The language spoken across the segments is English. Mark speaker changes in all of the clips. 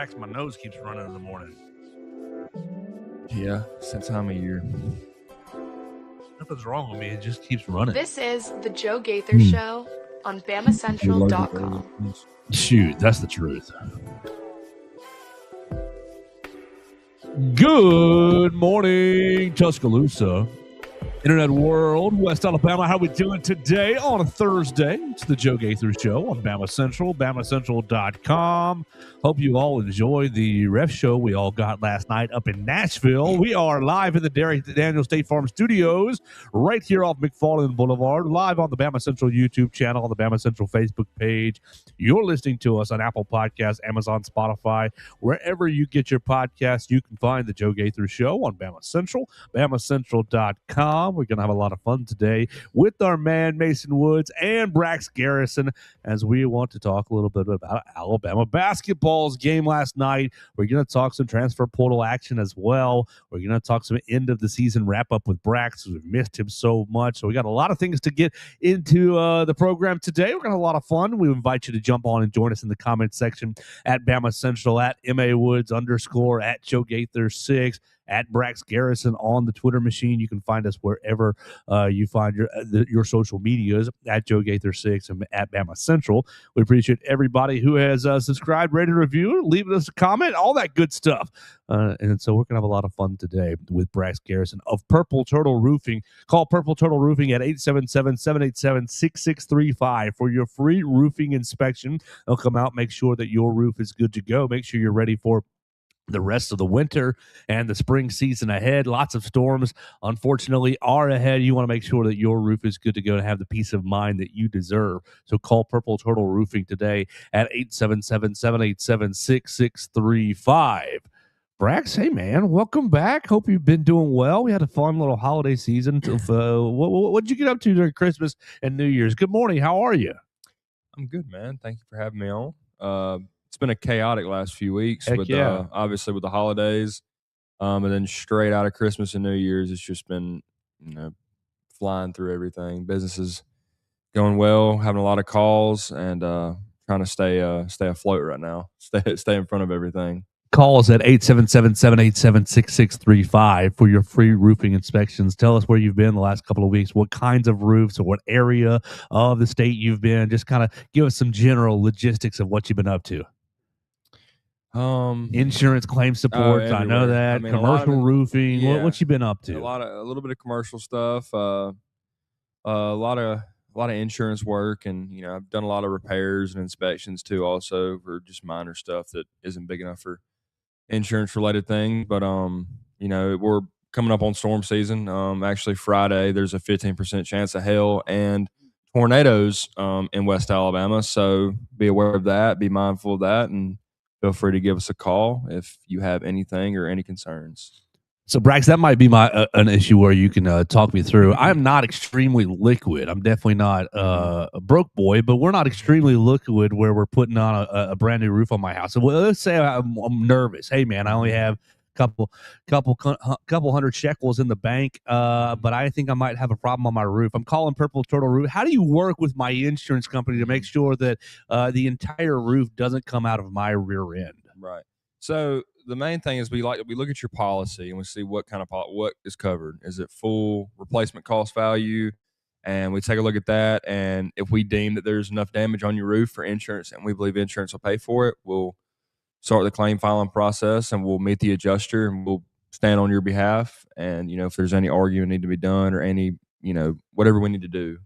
Speaker 1: Max, my nose keeps running in the morning.
Speaker 2: Yeah, it's that time of year.
Speaker 1: Nothing's wrong with me. It just keeps running.
Speaker 3: This is the Joe Gaither Show on BamaCentral.com.
Speaker 1: Shoot, that's the truth. Good morning, Tuscaloosa, Internet world, West Alabama. How we doing today on a Thursday? It's the Joe Gaither Show on BamaCentral, BamaCentral.com. Hope you all enjoyed the ref show we all got last night up in Nashville. We are live in the Daniel State Farm Studios right here off McFarland Boulevard, live on the BamaCentral YouTube channel, on the BamaCentral Facebook page. You're listening to us on Apple Podcasts, Amazon, Spotify, wherever you get your podcasts. You can find the Joe Gaither Show on BamaCentral, BamaCentral.com. We're going to have a lot of fun today with our man Mason Woods and Brax Garrison as we want to talk a little bit about Alabama basketball's game last night. We're going to talk some transfer portal action as well. We're going to talk some end of the season wrap up with Brax. We've missed him so much. So we got a lot of things to get into the program today. We're going to have a lot of fun. We invite you to jump on and join us in the comment section at BamaCentral, at MAWoods_, at Joe Gaither 6, at Brax Garrison on the Twitter machine. You can find us wherever you find your social medias, at Joe Gaither 6 and at BamaCentral. We appreciate everybody who has subscribed, rated, reviewed, leaving us a comment, all that good stuff. And so we're going to have a lot of fun today with Brax Garrison of Purple Turtle Roofing. Call Purple Turtle Roofing at 877-787-6635 for your free roofing inspection. They'll come out, make sure that your roof is good to go. Make sure you're ready for the rest of the winter and the spring season ahead. Lots of storms, unfortunately, are ahead. You want to make sure that your roof is good to go and have the peace of mind that you deserve. So call Purple Turtle Roofing today at 877-787-6635. Brax, hey, man, welcome back. Hope you've been doing well. We had a fun little holiday season. What did you get up to during Christmas and New Year's? Good morning. How are you?
Speaker 2: I'm good, man. Thank you for having me on. It's been a chaotic last few weeks, obviously with the holidays, and then straight out of Christmas and New Year's, it's just been, flying through everything. Business is going well, having a lot of calls, and trying to stay afloat right now. Stay in front of everything.
Speaker 1: Call us at 877-787-6635 for your free roofing inspections. Tell us where you've been the last couple of weeks, what kinds of roofs or what area of the state you've been. Just kind of give us some general logistics of what you've been up to. Insurance claim support. I know that. Commercial roofing. Yeah, what you been up to?
Speaker 2: A little bit of commercial stuff. A lot of insurance work, and I've done a lot of repairs and inspections too, also for just minor stuff that isn't big enough for insurance related things. But we're coming up on storm season. Actually Friday there's a 15% chance of hail and tornadoes in West Alabama. So be aware of that. Be mindful of that, and feel free to give us a call if you have anything or any concerns.
Speaker 1: So, Brax, that might be an issue where you can talk me through. I'm not extremely liquid. I'm definitely not a broke boy, but we're not extremely liquid where we're putting on a brand new roof on my house. So, let's say I'm nervous. Hey, man, I only have couple hundred shekels in the bank, but I think I might have a problem on my roof. I'm calling Purple Turtle Roof. How do you work with my insurance company to make sure that the entire roof doesn't come out of my rear end?
Speaker 2: Right. So the main thing is we look at your policy and we see what kind of what is covered. Is it full replacement cost value? And we take a look at that. And if we deem that there's enough damage on your roof for insurance, and we believe insurance will pay for it, we'll start the claim filing process, and we'll meet the adjuster, and we'll stand on your behalf. And, if there's any arguing need to be done or any, whatever we need to do,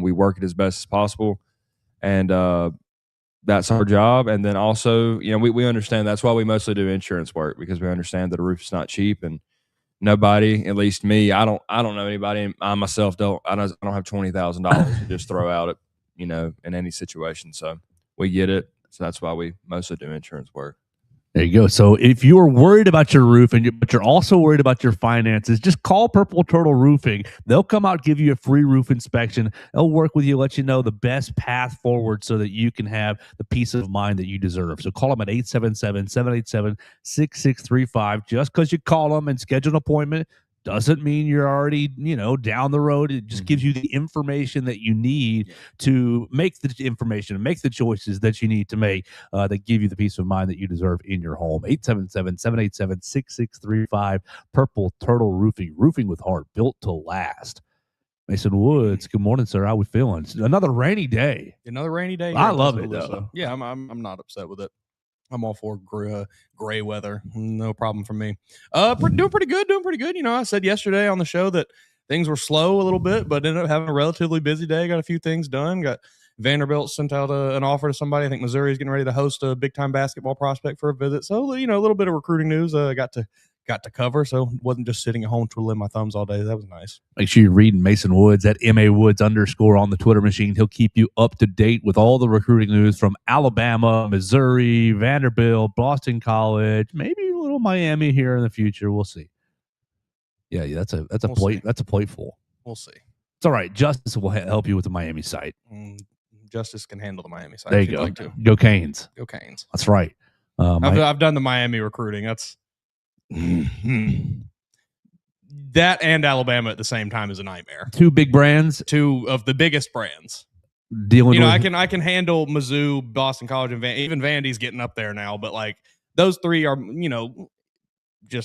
Speaker 2: we work it as best as possible. And that's our job. And then also, we understand that's why we mostly do insurance work, because we understand that a roof is not cheap, and nobody, at least me, I don't know anybody, and I myself don't have $20,000 to just throw out at, in any situation. So we get it. So that's why we mostly do insurance work.
Speaker 1: There you go. So if you're worried about your roof, but you're also worried about your finances, just call Purple Turtle Roofing. They'll come out, give you a free roof inspection. They'll work with you, let you know the best path forward so that you can have the peace of mind that you deserve. So call them at 877-787-6635. Just because you call them and schedule an appointment doesn't mean you're already, down the road. It just gives you the information that you need to make the information, make the choices that you need to make that give you the peace of mind that you deserve in your home. 877-787-6635. Purple Turtle Roofing, roofing with heart, built to last. Mason Woods, good morning, sir. How we feeling? It's another rainy day.
Speaker 4: Another rainy day.
Speaker 1: I love it, though.
Speaker 4: Yeah, I'm not upset with it. I'm all for gray weather. No problem for me. Doing pretty good. I said yesterday on the show that things were slow a little bit, but ended up having a relatively busy day. Got a few things done. Got Vanderbilt sent out an offer to somebody. I think Missouri is getting ready to host a big-time basketball prospect for a visit. So, a little bit of recruiting news got to cover. So wasn't just sitting at home twiddling my thumbs all day. That was nice.
Speaker 1: Make sure you're reading Mason Woods at MAWoods_ on the Twitter machine. He'll keep you up to date with all the recruiting news from Alabama, Missouri, Vanderbilt, Boston College, maybe a little Miami here in the future. We'll see. Yeah, that's a plate. That's a plateful.
Speaker 4: We'll see.
Speaker 1: It's all right. Justice will help you with the Miami site.
Speaker 4: Justice can handle the Miami site.
Speaker 1: There you go. Like go Canes.
Speaker 4: Go Canes.
Speaker 1: That's right.
Speaker 4: I've done the Miami recruiting. That's that and Alabama at the same time is a nightmare.
Speaker 1: Two big brands.
Speaker 4: Two of the biggest brands.
Speaker 1: Dealing with
Speaker 4: I can handle Mizzou, Boston College, and even Vandy's getting up there now. But like those three are,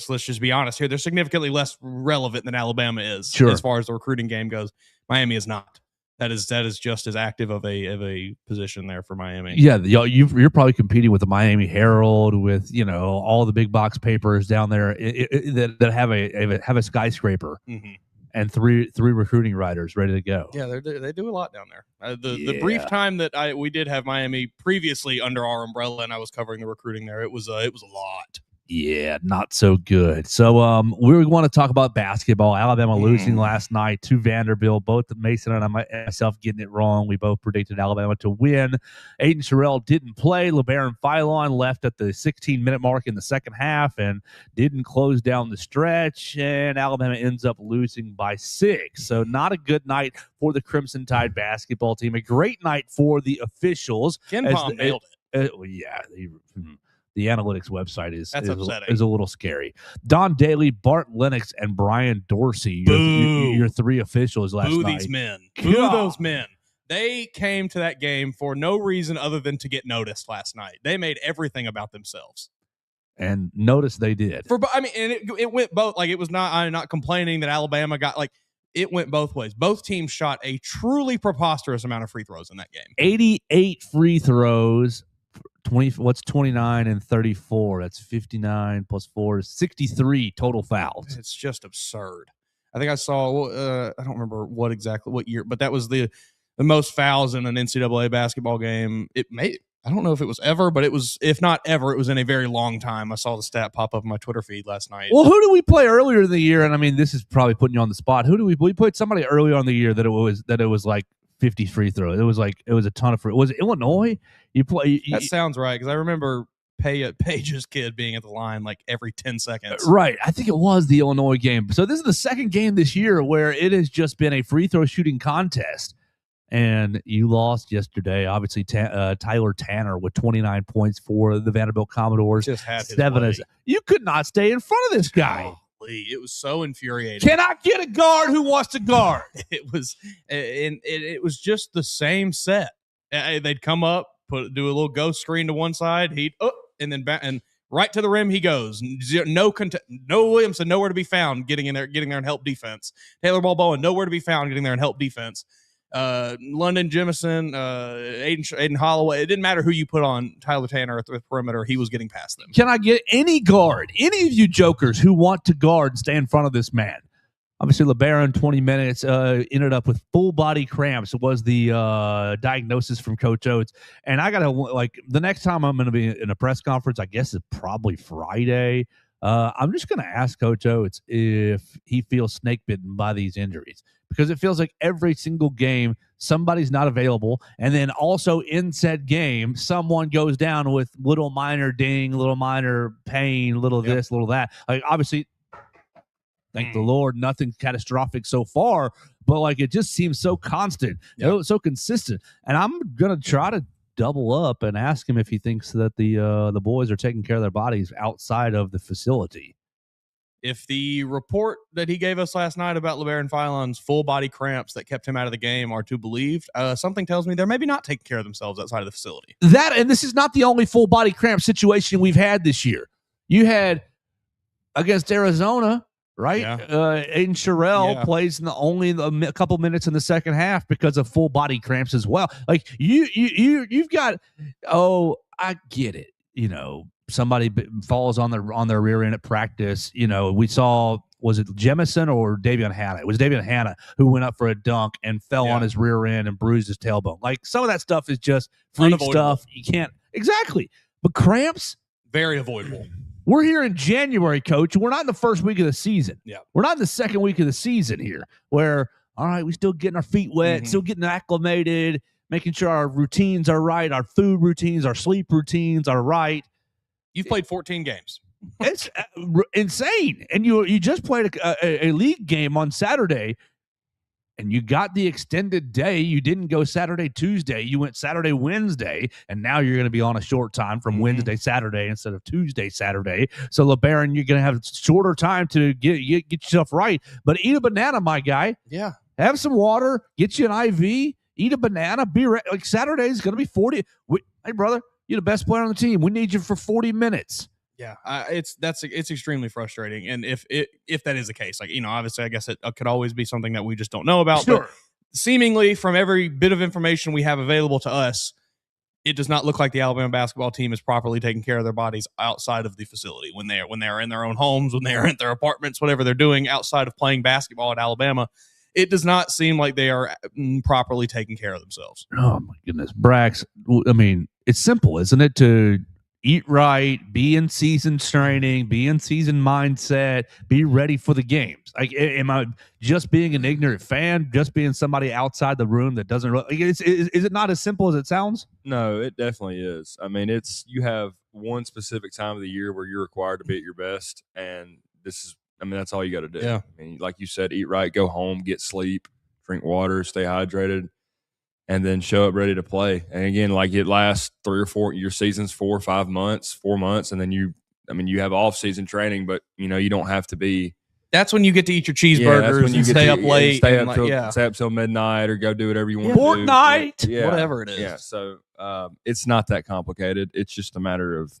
Speaker 4: let's just be honest here. They're significantly less relevant than Alabama is as far as the recruiting game goes. Miami is not. That is just as active of a position there for Miami.
Speaker 1: Yeah, you're probably competing with the Miami Herald, with all the big box papers down there that have a skyscraper and three recruiting writers ready to go.
Speaker 4: Yeah, they do a lot down there. The brief time that we did have Miami previously under our umbrella and I was covering the recruiting there, it was a lot.
Speaker 1: Yeah, not so good. So we want to talk about basketball. Alabama losing last night to Vanderbilt. Both Mason and myself getting it wrong. We both predicted Alabama to win. Aiden Sherrill didn't play. LeBaron Philon left at the 16-minute mark in the second half and didn't close down the stretch. And Alabama ends up losing by 6. So not a good night for the Crimson Tide basketball team. A great night for the officials.
Speaker 4: Ken Palm nailed it.
Speaker 1: The analytics website is a little scary. Don Daly, Bart Lennox, and Brian Dorsey, your three officials last night.
Speaker 4: Boo these men. Boo those men. They came to that game for no reason other than to get noticed last night. They made everything about themselves.
Speaker 1: And notice they did.
Speaker 4: And it went both. Like, it was not, I'm not complaining that Alabama got, like, it went both ways. Both teams shot a truly preposterous amount of free throws in that game.
Speaker 1: 88 free throws. 29 and 34? That's 59 plus 4 is 63 total fouls.
Speaker 4: It's just absurd. I think I saw, I don't remember what year, but that was the most fouls in an NCAA basketball game. I don't know if it was ever, but it was, if not ever, it was in a very long time. I saw the stat pop up in my Twitter feed last night.
Speaker 1: Well, who did we play earlier in the year? And I mean, this is probably putting you on the spot. Who do we played somebody earlier in the year that it was like 50 free throws. It was a ton of free. Was it Illinois?
Speaker 4: That sounds right, because I remember Page's kid being at the line like every 10 seconds.
Speaker 1: Right. I think it was the Illinois game. So this is the second game this year where it has just been a free throw shooting contest. And you lost yesterday. Obviously, Tyler Tanner with 29 points for the Vanderbilt Commodores.
Speaker 4: Just had his way.
Speaker 1: You could not stay in front of this guy.
Speaker 4: It was so infuriating.
Speaker 1: Can I get a guard who wants to guard?
Speaker 4: It was just the same set. They'd come up, do a little ghost screen to one side. He'd and then back and right to the rim he goes. No Williamson nowhere to be found. Getting there and help defense. Taylor Balboa nowhere to be found. Getting there and help defense. London Jemison, Aiden Holloway. It didn't matter who you put on Tyler Tanner at the perimeter. He was getting past them.
Speaker 1: Can I get any guard, any of you jokers who want to guard and stay in front of this man? Obviously, LeBaron, 20 minutes, ended up with full body cramps. It was the diagnosis from Coach Oates. And I got to, the next time I'm going to be in a press conference, I guess it's probably Friday. I'm just going to ask Coach Oates if he feels snake bitten by these injuries, because it feels like every single game somebody's not available, and then also in said game someone goes down with little minor ding, little minor pain, little this, little that. Like, obviously, thank the Lord, nothing catastrophic so far, but it just seems so constant, so consistent. And I'm gonna try to double up and ask him if he thinks that the boys are taking care of their bodies outside of the facility.
Speaker 4: if the report that he gave us last night about LeBaron Philon's full body cramps that kept him out of the game are to believed, something tells me they're maybe not taking care of themselves outside of the facility.
Speaker 1: That, and this is not the only full body cramp situation we've had this year. You had against Arizona, right?
Speaker 4: Yeah.
Speaker 1: Aiden Sherrill plays only a couple minutes in the second half because of full body cramps as well. Like you've got. Oh, I get it. Somebody falls on their rear end at practice. We saw, was it Jemison or Davion Hannah? It was Davion Hannah who went up for a dunk and fell on his rear end and bruised his tailbone. Like, some of that stuff is just freak stuff. You can't exactly. But cramps,
Speaker 4: very avoidable.
Speaker 1: We're here in January, Coach. We're not in the first week of the season.
Speaker 4: Yeah,
Speaker 1: we're not in the second week of the season here. Where, all right, we still getting our feet wet, still getting acclimated, making sure our routines are right, our food routines, our sleep routines are right.
Speaker 4: You've played 14 games.
Speaker 1: It's insane. And you just played a league game on Saturday, and you got the extended day. You didn't go Saturday, Tuesday. You went Saturday, Wednesday, and now you're going to be on a short time from Wednesday, Saturday instead of Tuesday, Saturday. So, LeBaron, you're going to have shorter time to get yourself right. But eat a banana, my guy.
Speaker 4: Yeah.
Speaker 1: Have some water. Get you an IV. Eat a banana. Be ready. Like, Saturday is going to be 40. Hey, brother. You're the best player on the team. We need you for 40 minutes.
Speaker 4: Yeah, it's extremely frustrating. And if that is the case, like, obviously, I guess it could always be something that we just don't know about.
Speaker 1: Sure.
Speaker 4: But seemingly, from every bit of information we have available to us, it does not look like the Alabama basketball team is properly taking care of their bodies outside of the facility. When they are in their own homes, when they are in their apartments, whatever they're doing outside of playing basketball at Alabama, it does not seem like they are properly taking care of themselves.
Speaker 1: Oh, my goodness. Brax, I mean, it's simple, isn't it? To eat right, be in season training, be in season mindset, be ready for the games. Like, am I just being an ignorant fan, just being somebody outside the room that doesn't really, is it not as simple as it sounds?
Speaker 2: No, it definitely is. I mean, you have one specific time of the year where you're required to be at your best, and that's all you got to do.
Speaker 4: Yeah.
Speaker 2: I mean, like you said, eat right, go home, get sleep, drink water, stay hydrated, and then show up ready to play. And again, like, it lasts 3 or 4, your season's 4 or 5 months, 4 months, and then you have off-season training, but you don't have to be.
Speaker 4: That's when you get to eat your cheeseburgers and stay up late,
Speaker 2: stay up till midnight, or go do whatever you want to do.
Speaker 1: Fortnite,
Speaker 4: whatever it is.
Speaker 2: Yeah, so it's not that complicated. It's just a matter of,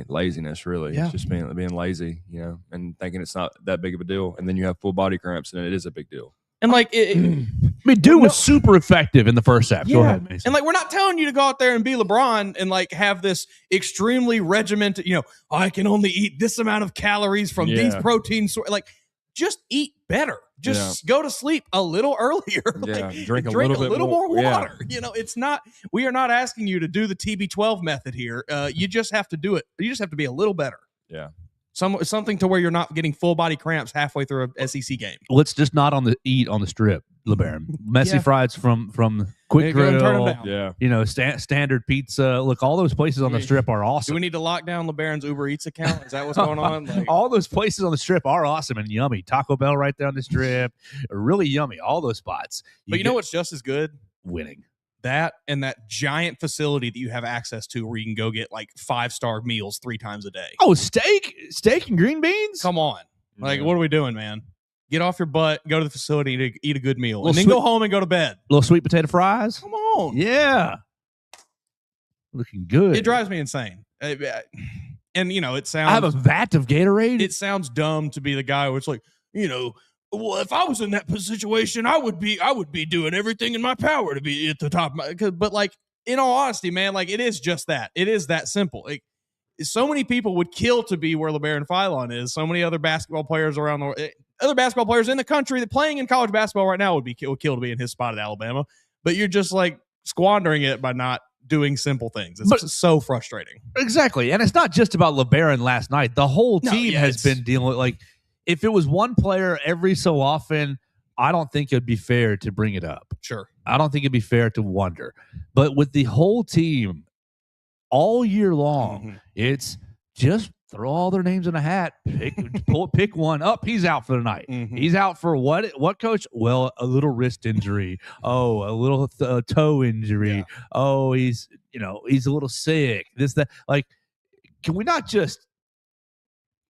Speaker 2: laziness, really.
Speaker 4: Yeah.
Speaker 2: It's just being lazy, and thinking it's not that big of a deal. And then you have full body cramps, and it is a big deal.
Speaker 4: And like,
Speaker 1: dude was super effective in the first half. Go ahead, Mason.
Speaker 4: And like, we're not telling you to go out there and be LeBron and like have this extremely regimented, I can only eat this amount of calories from these protein sources. Like, just eat better. Just go to sleep a little earlier.
Speaker 2: Drink a little
Speaker 4: more water. It's not. We are not asking you to do the TB12 method here. You just have to do it. You just have to be a little better.
Speaker 2: Yeah.
Speaker 4: Something to where you're not getting full body cramps halfway through a SEC game.
Speaker 1: Let's just not eat on the strip, LeBaron. Messy fries from Quick Grill. Standard Pizza. Look, all those places on the strip are awesome.
Speaker 4: Do we need to lock down LeBaron's Uber Eats account? Is that what's going on? Like,
Speaker 1: all those places on the strip are awesome and yummy. Taco Bell right down the strip, really yummy. All those spots.
Speaker 4: But you know what's just as good?
Speaker 1: Winning.
Speaker 4: That and that giant facility that you have access to where you can go get like 5-star meals 3 times a day.
Speaker 1: Oh, steak and green beans?
Speaker 4: Come on. Like, what are we doing, man? Get off your butt, go to the facility to eat a good meal, and then
Speaker 1: go
Speaker 4: home and go to bed.
Speaker 1: Little sweet potato fries?
Speaker 4: Come on.
Speaker 1: Yeah. Looking good.
Speaker 4: It drives me insane. And, it sounds...
Speaker 1: I have a vat of Gatorade?
Speaker 4: It sounds dumb to be the guy where it's like, well, if I was in that situation, I would be doing everything in my power to be at the top. But like, in all honesty, man, like, it is just that. It is that simple. Like, so many people would kill to be where LeBaron Philon is. So many other basketball players around other basketball players in the country that playing in college basketball right now would kill to be in his spot at Alabama. But you're just like squandering it by not doing simple things. It's so frustrating.
Speaker 1: Exactly. And it's not just about LeBaron last night. The whole team has been dealing with, like, if it was one player every so often, I don't think it'd be fair to bring it up.
Speaker 4: Sure.
Speaker 1: I don't think it'd be fair to wonder. But with the whole team all year long, it's just throw all their names in a hat, pick one up. He's out for the night. He's out for what, Coach? Well, a little wrist injury. Oh, a little toe injury.
Speaker 4: Yeah.
Speaker 1: Oh, he's a little sick. This, that. Like, can we not just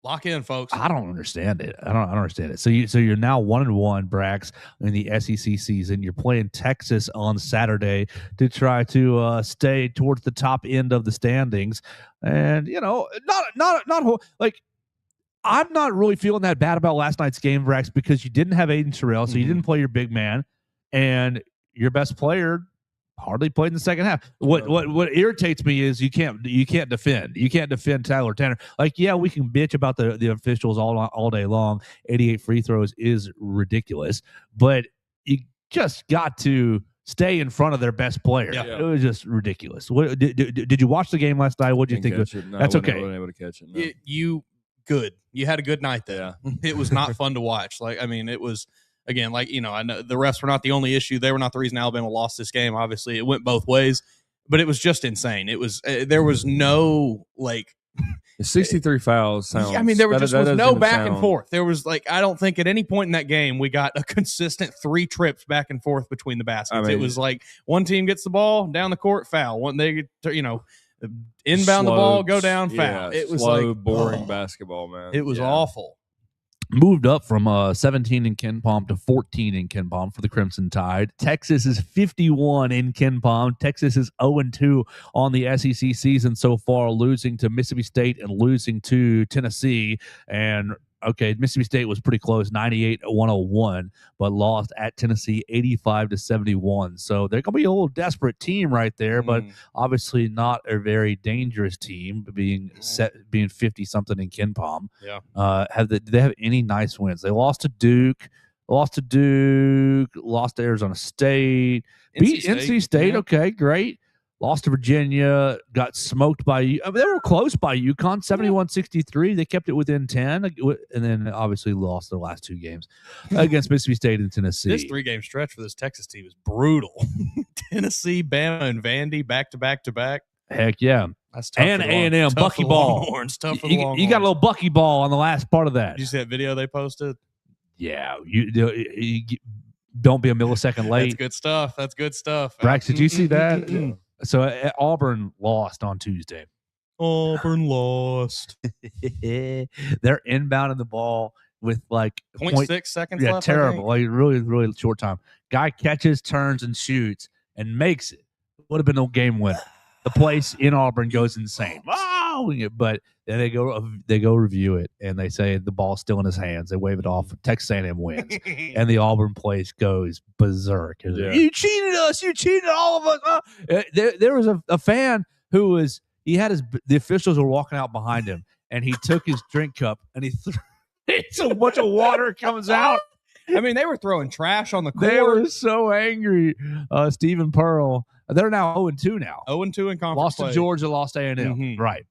Speaker 4: Lock in, folks.
Speaker 1: I don't understand it. I don't understand it. So you're now 1-1, Brax, in the SEC season. You're playing Texas on Saturday to try to stay towards the top end of the standings, and not like. I'm not really feeling that bad about last night's game, Brax, because you didn't have Aiden Terrell, so you didn't play your big man, and your best player hardly played in the second half. What irritates me is you can't defend. You can't defend Tyler Tanner. Like, yeah, we can bitch about the officials all day long. 88 free throws is ridiculous, but you just got to stay in front of their best player.
Speaker 4: Yeah.
Speaker 1: It was just ridiculous. What did you watch the game last night? What did you think?
Speaker 2: No,
Speaker 1: That's okay.
Speaker 2: I wasn't able to catch it. No.
Speaker 4: Good. You had a good night there.
Speaker 2: Yeah.
Speaker 4: It was not fun to watch. Like, I mean, it was, again, like, I know the refs were not the only issue. They were not the reason Alabama lost this game. Obviously, it went both ways, but it was just insane. It was, there was no, like,
Speaker 2: 63 fouls sounds.
Speaker 4: I mean, there was no back and
Speaker 2: sound.
Speaker 4: forth. There was, like, I don't think at any point in that game we got a consistent 3 trips back and forth between the baskets.
Speaker 2: I mean,
Speaker 4: it was like one team gets the ball, down the court, foul. One they inbound the ball, go down, foul.
Speaker 2: Yeah,
Speaker 4: it was
Speaker 2: slow,
Speaker 4: like
Speaker 2: boring basketball, man.
Speaker 4: It was awful.
Speaker 1: Moved up from 17 in Ken Palm to 14 in Ken Palm for the Crimson Tide. Texas is 51 in Ken Palm. Texas is 0-2 on the SEC season so far, losing to Mississippi State and losing to Tennessee. And okay, Mississippi State was pretty close, 98-101, but lost at Tennessee 85-71. So they're going to be a little desperate team right there, but obviously not a very dangerous team, being 50-something in Ken Palm.
Speaker 4: Yeah.
Speaker 1: Do they have any nice wins? They lost to Duke, lost to Arizona State, beat NC State.
Speaker 4: Yeah.
Speaker 1: Okay, great. Lost to Virginia, got smoked by you. I mean, they were close by UConn, 71-63. They kept it within 10, and then obviously lost their last 2 games against Mississippi State and Tennessee.
Speaker 4: This 3-game stretch for this Texas team is brutal. Tennessee, Bama, and Vandy back to back to back.
Speaker 1: Heck yeah.
Speaker 4: That's tough.
Speaker 1: And A&M, Bucky Ball.
Speaker 4: Tough for the
Speaker 1: You
Speaker 4: Longhorns.
Speaker 1: got a little Bucky Ball on the last part of that.
Speaker 4: Did you see that video they posted?
Speaker 1: Yeah. You don't be a millisecond late.
Speaker 4: That's good stuff. That's good stuff.
Speaker 1: Brax, did you see that? So Auburn lost on Tuesday.
Speaker 4: Auburn lost.
Speaker 1: They're inbounding the ball with like
Speaker 4: 0.6 seconds
Speaker 1: yeah,
Speaker 4: left.
Speaker 1: terrible. Like really, really short time. Guy catches, turns, and shoots and makes it. Would have been no game winner. The place in Auburn goes insane. Oh, but then they go review it and they say the ball's still in his hands. They wave it off. Texas A&M wins, and the Auburn place goes berserk.
Speaker 2: Yeah.
Speaker 1: You cheated us. You cheated all of us. There was a fan who was the officials were walking out behind him, and he took his drink cup and he threw. So a bunch of water comes out.
Speaker 4: I mean, they were throwing trash on the court.
Speaker 1: They were so angry. Stephen Pearl. They're now 0-2 now.
Speaker 4: 0-2 in conference
Speaker 1: Lost
Speaker 4: play.
Speaker 1: to Georgia, lost to A&M.
Speaker 4: Mhm.
Speaker 1: Right.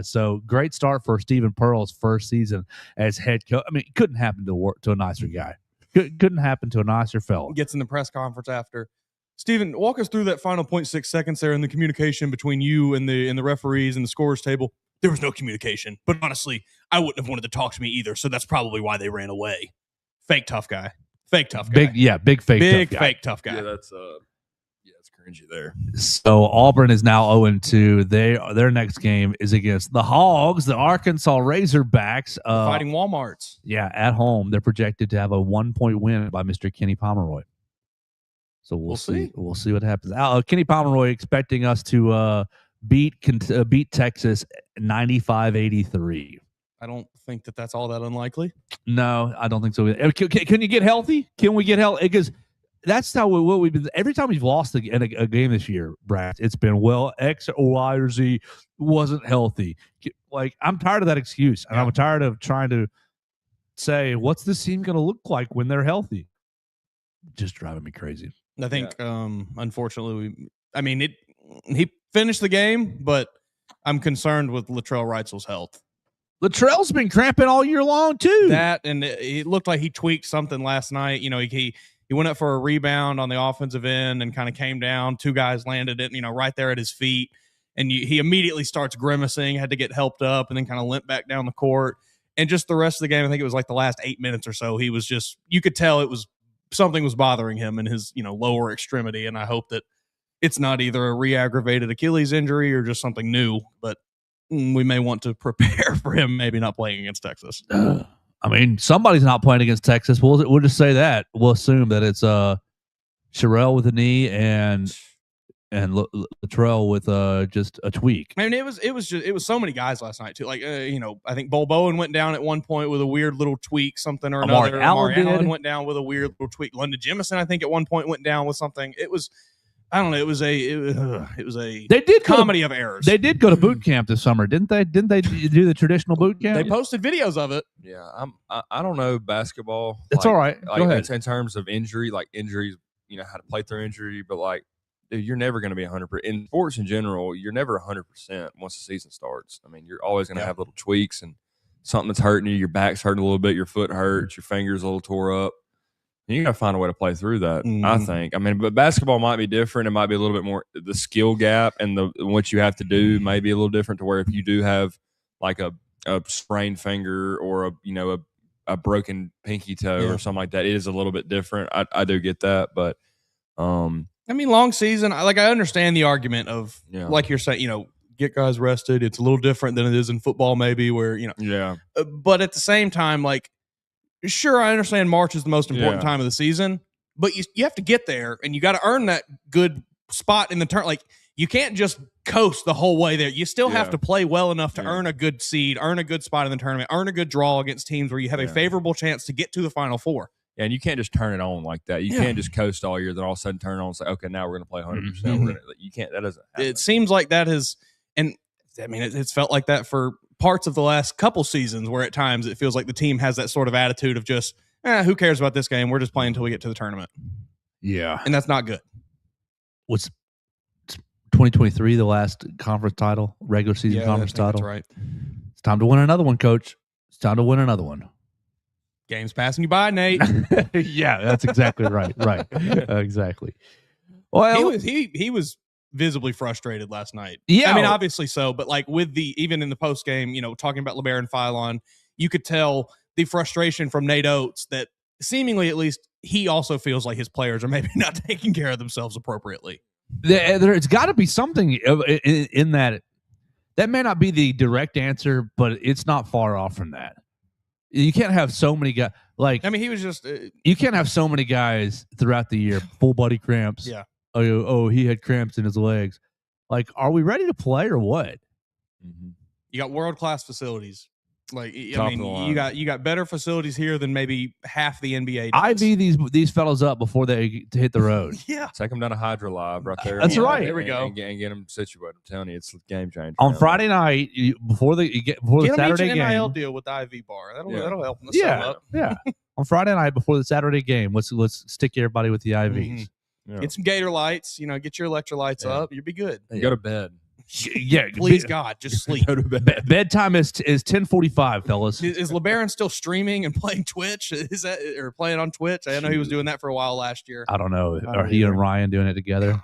Speaker 1: So great start for Stephen Pearl's first season as head coach. I mean, it couldn't happen to a nicer guy. Couldn't happen to a nicer fella.
Speaker 4: Gets in the press conference after. Stephen, walk us through that final 0.6 seconds there in the communication between you and the referees and the scorers table. There was no communication, but honestly, I wouldn't have wanted to talk to me either, so that's probably why they ran away. Fake tough guy. Fake tough guy.
Speaker 1: Big fake tough guy.
Speaker 4: Fake tough guy.
Speaker 2: Yeah, that's it's cringy there.
Speaker 1: So Auburn is now 0-2. Their next game is against the Hogs, the Arkansas Razorbacks.
Speaker 4: Fighting Walmarts.
Speaker 1: Yeah, at home. They're projected to have a 1-point win by Mr. Kenny Pomeroy. So we'll see. We'll see what happens. Kenny Pomeroy expecting us to beat Texas 95-83.
Speaker 4: I don't think that's all that unlikely.
Speaker 1: No, I don't think so. Can you get healthy? Can we get healthy? Because that's how what we've been. Every time we've lost a game this year, Brad, it's been X or Y or Z wasn't healthy. Like, I'm tired of that excuse, and I'm tired of trying to say what's this team going to look like when they're healthy. Just driving me crazy.
Speaker 4: I think, unfortunately, he finished the game, but I'm concerned with Latrell Reitzel's health.
Speaker 1: Latrell's been cramping all year long too.
Speaker 4: That, and it looked like he tweaked something last night. You know, he went up for a rebound on the offensive end and kind of came down. 2 guys landed it, right there at his feet. And he immediately starts grimacing, had to get helped up, and then kind of limped back down the court. And just the rest of the game, I think it was like the last 8 minutes or so, he was just, you could tell it was something was bothering him in his, lower extremity. And I hope that it's not either a re-aggravated Achilles injury or just something new. But we may want to prepare for him maybe not playing against Texas.
Speaker 1: I mean, somebody's not playing against Texas. We'll just say that. We'll assume that it's Sherelle with a knee and Latrell with just a tweak.
Speaker 4: I mean, it was so many guys last night too. Like I think Bull Bowen went down at one point with a weird little tweak, something or another.
Speaker 1: Amari
Speaker 4: Allen went down with a weird little tweak. London Jemison, I think, at one point went down with something. It was, I don't know. It was a
Speaker 1: They did
Speaker 4: comedy of errors.
Speaker 1: They did go to boot camp this summer, didn't they? Didn't they do the traditional boot camp?
Speaker 4: They posted videos of it.
Speaker 2: Yeah, I don't know basketball.
Speaker 1: It's all right. Go ahead.
Speaker 2: In terms of injuries, how to play through injury, but like, dude, you're never going to be 100%. In sports in general, you're never 100% once the season starts. I mean, you're always going to have little tweaks and something that's hurting you. Your back's hurting a little bit. Your foot hurts. Your finger's a little tore up. And you got to find a way to play through that, I think. I mean, but basketball might be different. It might be a little bit more the skill gap and what you have to do may be a little different to where if you do have like a sprained finger or a broken pinky toe or something like that, it is a little bit different. I do get that, but
Speaker 4: I mean, long season. I understand the argument of like you're saying, get guys rested. It's a little different than it is in football, maybe where But at the same time, like, sure, I understand March is the most important time of the season, but you have to get there and you got to earn that good spot in the turn. Like, you can't just coast the whole way there. You still have to play well enough to earn a good seed, earn a good spot in the tournament, earn a good draw against teams where you have a favorable chance to get to the Final Four.
Speaker 2: Yeah, and you can't just turn it on like that. You can't just coast all year, then all of a sudden turn it on and say, okay, now we're going to play 100%. You can't. That doesn't happen.
Speaker 4: It seems like that has, and I mean, it's felt like that for parts of the last couple seasons where at times it feels like the team has that sort of attitude of just, who cares about this game? We're just playing until we get to the tournament.
Speaker 1: Yeah.
Speaker 4: And that's not good.
Speaker 1: What's 2023, the last conference title, regular season conference title?
Speaker 4: That's right.
Speaker 1: It's time to win another one, Coach. It's time to win another one.
Speaker 4: Game's passing you by, Nate.
Speaker 1: Yeah, that's exactly right. Right. Exactly. Well,
Speaker 4: he was visibly frustrated last night.
Speaker 1: Yeah.
Speaker 4: I mean, obviously so, but like even in the post game, talking about LeBaron Philon, you could tell the frustration from Nate Oates that seemingly at least he also feels like his players are maybe not taking care of themselves appropriately.
Speaker 1: There's got to be something in that. That may not be the direct answer, but it's not far off from that. You can't have so many guys. Like, I mean,
Speaker 4: he was just.
Speaker 1: You can't have so many guys throughout the year, full body cramps.
Speaker 4: Yeah.
Speaker 1: Oh, he had cramps in his legs. Like, are we ready to play or what?
Speaker 4: You got world class facilities. Like, I mean, you got better facilities here than maybe half the NBA does.
Speaker 1: IV these fellows up before they hit the road.
Speaker 4: Yeah.
Speaker 2: Take them down to Hydro Live right there.
Speaker 1: That's right.
Speaker 4: There we go.
Speaker 2: And get them situated. I'm telling you, it's a game changer.
Speaker 1: On Friday night, before the Saturday game.
Speaker 4: Get them NIL deal with the IV bar. That'll help them sell up.
Speaker 1: Yeah. On Friday night before the Saturday game, let's stick everybody with the IVs.
Speaker 2: Yeah.
Speaker 4: Get some Gaither lights. Get your electrolytes up. You'll be good.
Speaker 2: Go to bed.
Speaker 1: Yeah,
Speaker 4: please God, just sleep.
Speaker 2: Go to bed.
Speaker 1: Bedtime is 10:45, fellas.
Speaker 4: Is LeBaron still streaming and playing Twitch? Is that or playing on Twitch? I know he was doing that for a while last year.
Speaker 1: I don't know. Are he and Ryan doing it together?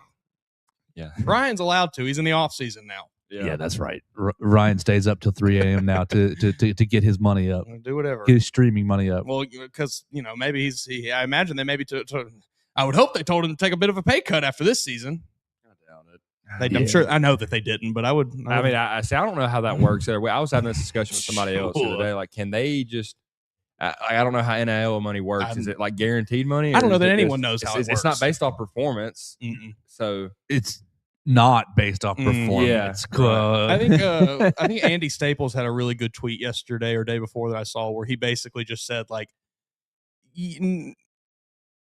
Speaker 2: Yeah,
Speaker 4: Ryan's allowed to. He's in the off season now.
Speaker 1: Yeah, that's right. Ryan stays up till 3 a.m. now to get his money up.
Speaker 4: Do whatever.
Speaker 1: Get his streaming money up.
Speaker 4: Well, because maybe I imagine they maybe I would hope they told him to take a bit of a pay cut after this season. I'm sure. I know that they didn't, but I would.
Speaker 2: I don't know how that works. I was having this discussion with somebody else the other day. Like, can they just? I don't know how NIL money works. Is it like guaranteed money?
Speaker 4: I don't know that anyone knows how it works.
Speaker 2: It's not based off performance. So
Speaker 1: it's not based off performance.
Speaker 4: I think Andy Staples had a really good tweet yesterday or day before that I saw where he basically just said like.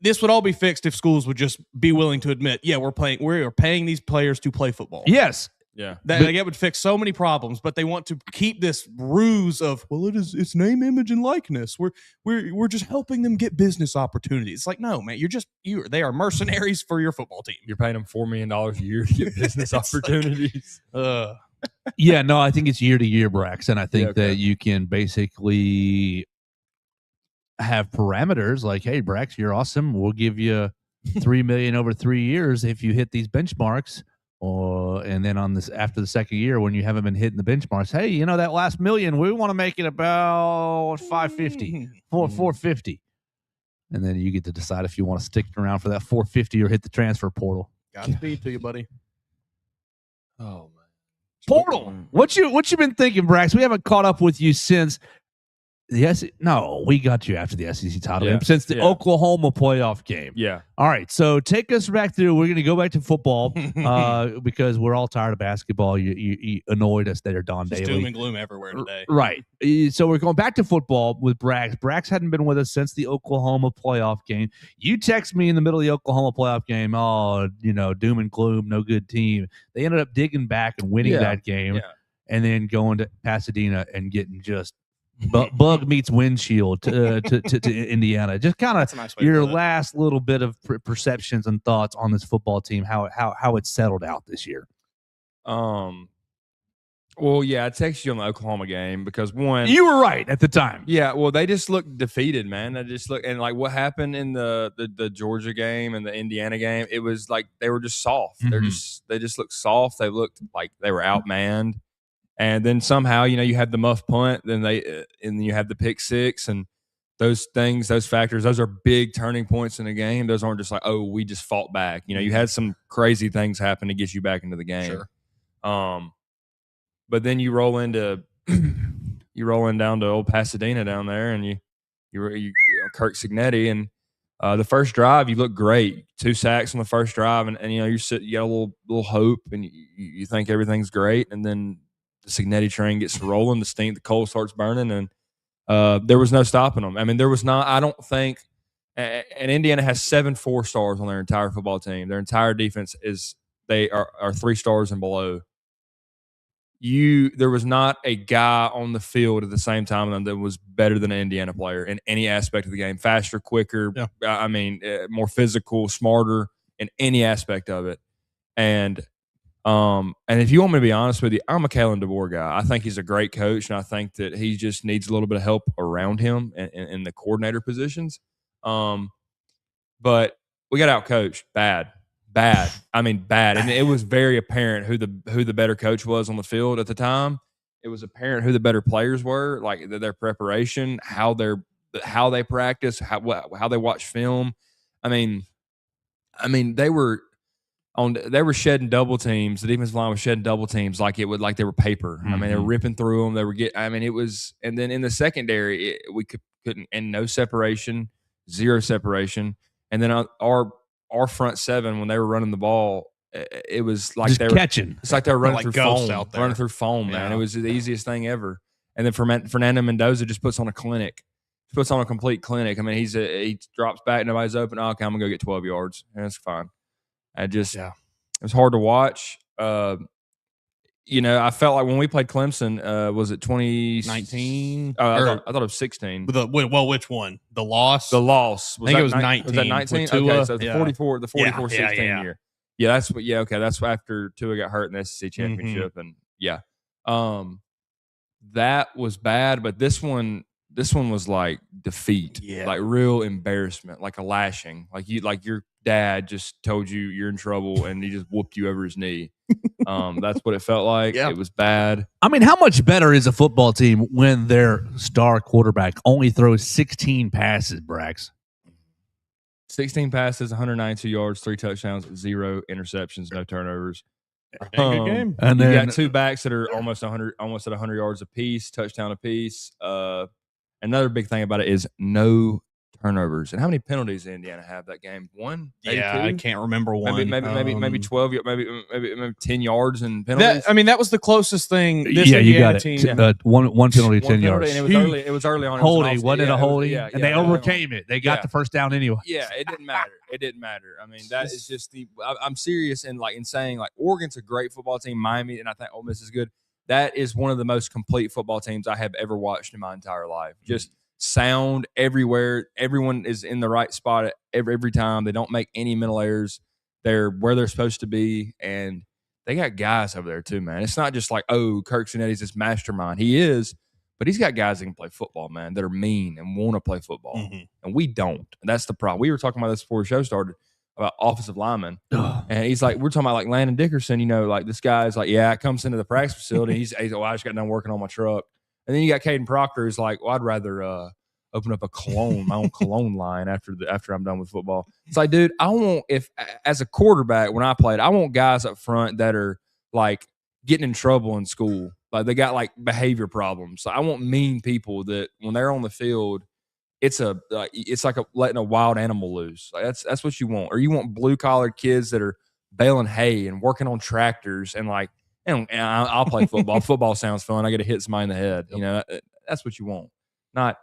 Speaker 4: This would all be fixed if schools would just be willing to admit, we're paying these players to play football.
Speaker 1: Yes.
Speaker 2: Yeah.
Speaker 4: That would fix so many problems, but they want to keep this ruse of, it's name, image, and likeness. We're just helping them get business opportunities. It's like, no, man, they are mercenaries for your football team.
Speaker 2: You're paying them $4 million a year to get business opportunities.
Speaker 1: Yeah, no, I think it's year to year, Brax, and I think that you can basically have parameters like, hey, Brax, you're awesome. We'll give you $3 million over 3 years if you hit these benchmarks. And then after the second year, when you haven't been hitting the benchmarks, hey, that last $1 million, we want to make it about 450, and then you get to decide if you want to stick around for that 450 or hit the transfer portal.
Speaker 4: Godspeed to you, buddy.
Speaker 2: Oh man,
Speaker 1: Portal. What you been thinking, Brax? We haven't caught up with you since no, we got you after the SEC title game, since the Oklahoma playoff game.
Speaker 2: Yeah.
Speaker 1: All right, so take us back through. We're going to go back to football because we're all tired of basketball. You annoyed us there, Don Daly.
Speaker 4: Doom and gloom everywhere today.
Speaker 1: Right. So we're going back to football with Brax. Brax hadn't been with us since the Oklahoma playoff game. You text me in the middle of the Oklahoma playoff game, doom and gloom, no good team. They ended up digging back and winning that game and then going to Pasadena and getting just bug meets windshield to Indiana. Just kind of
Speaker 4: nice
Speaker 1: your last little bit of perceptions and thoughts on this football team, how it's settled out this year.
Speaker 2: Well, yeah, I texted you on the Oklahoma game because
Speaker 1: you were right at the time.
Speaker 2: Yeah, well, they just looked defeated, man. They just look and like what happened in the Georgia game and the Indiana game. It was like they were just soft.
Speaker 1: Mm-hmm.
Speaker 2: They just looked soft. They looked like they were outmanned. And then somehow, you had the muff punt, then and you have the pick six, and those things, those factors, those are big turning points in the game. Those aren't just like, oh, we just fought back. You had some crazy things happen to get you back into the game.
Speaker 4: Sure.
Speaker 2: But then you roll down to old Pasadena down there, and you Kirk Cignetti, and the first drive you look great, 2 sacks on the first drive, and you got a little hope, and you think everything's great, and then the Cignetti train gets rolling, the coal starts burning, and there was no stopping them. I mean, there was not. I don't think. And Indiana has 7 4-stars on their entire football team. Their entire defense they are 3 stars and below. There was not a guy on the field at the same time that was better than an Indiana player in any aspect of the game. Faster, quicker.
Speaker 4: Yeah.
Speaker 2: I mean, more physical, smarter in any aspect of it. And if you want me to be honest with you, I'm a Kalen DeBoer guy. I think he's a great coach, and I think that he just needs a little bit of help around him in the coordinator positions. But we got outcoached. Bad. I mean, bad. And it was very apparent who the better coach was on the field at the time. It was apparent who the better players were, like their preparation, how they practice, how they watch film. I mean, they were shedding double teams. The defensive line was shedding double teams like they were paper.
Speaker 1: Mm-hmm.
Speaker 2: I mean, they were ripping through them. They were it was, and then in the secondary, we couldn't, and no separation, 0 separation. And then our front 7, when they were running the ball, it was like
Speaker 1: just
Speaker 2: they were
Speaker 1: catching.
Speaker 2: It's like they were running
Speaker 4: like
Speaker 2: through
Speaker 4: ghosts
Speaker 2: foam,
Speaker 4: out there.
Speaker 2: running through foam, man. It was the easiest thing ever. And then Fernando Mendoza just puts on a clinic. He puts on a complete clinic. I mean, he drops back, nobody's open. Oh, okay, I'm gonna go get 12 yards, and that's fine. It was hard to watch. I felt like when we played Clemson, was it 2019? I thought it was 16.
Speaker 4: Which one? The loss?
Speaker 2: The loss.
Speaker 4: I think it was 19.
Speaker 2: Was that 19? Okay, so the 44-16 year. Yeah, that's after Tua got hurt in the SEC championship, and that was bad. But this one was like defeat, like real embarrassment, like a lashing, like your dad just told you you're in trouble and he just whooped you over his knee. That's what it felt like. It was bad.
Speaker 1: I mean, how much better is a football team when their star quarterback only throws 16 passes, Brax?
Speaker 2: 16 passes, 192 yards, 3 touchdowns, 0 interceptions, no turnovers.
Speaker 4: Good game.
Speaker 1: And
Speaker 2: you
Speaker 1: then
Speaker 2: got 2 backs that are almost at 100 yards apiece, touchdown apiece. Another big thing about it is no turnovers. And how many penalties did Indiana have that game? 1? Maybe 2?
Speaker 4: I can't remember one.
Speaker 2: Maybe 12. Maybe 10 yards and penalties.
Speaker 4: That was the closest thing. This
Speaker 1: you got it.
Speaker 4: team.
Speaker 1: One penalty, 10 yards.
Speaker 2: And it was early on.
Speaker 1: Holding, wasn't it a holding? And they overcame it. They got the first down anyway.
Speaker 2: Yeah, it didn't matter. I mean, that is just I'm serious in saying Oregon's a great football team. Miami, and I think Ole Miss is good. That is one of the most complete football teams I have ever watched in my entire life. Just sound everywhere. Everyone is in the right spot every time. They don't make any mental errors. They're where they're supposed to be, and they got guys over there too, man. It's not just like, oh, Kirk Cignetti this mastermind. He is, but he's got guys that can play football, man, that are mean and want to play football, and we don't. And that's the problem. We were talking about this before the show started about offensive linemen, and he's like, we're talking about like Landon Dickerson. This guy's like, comes into the practice facility. He's I just got done working on my truck. And then you got Caden Proctor who's like, well, I'd rather open up my own cologne line after I'm done with football. It's like, dude, as a quarterback when I played, I want guys up front that are like getting in trouble in school. Like they got like behavior problems. So I want mean people that when they're on the field, it's like letting a wild animal loose. Like that's what you want. Or you want blue collar kids that are baling hay and working on tractors and like, and I'll play football. Football sounds fun. I get to hit somebody in the head. You know, that's what you want. Not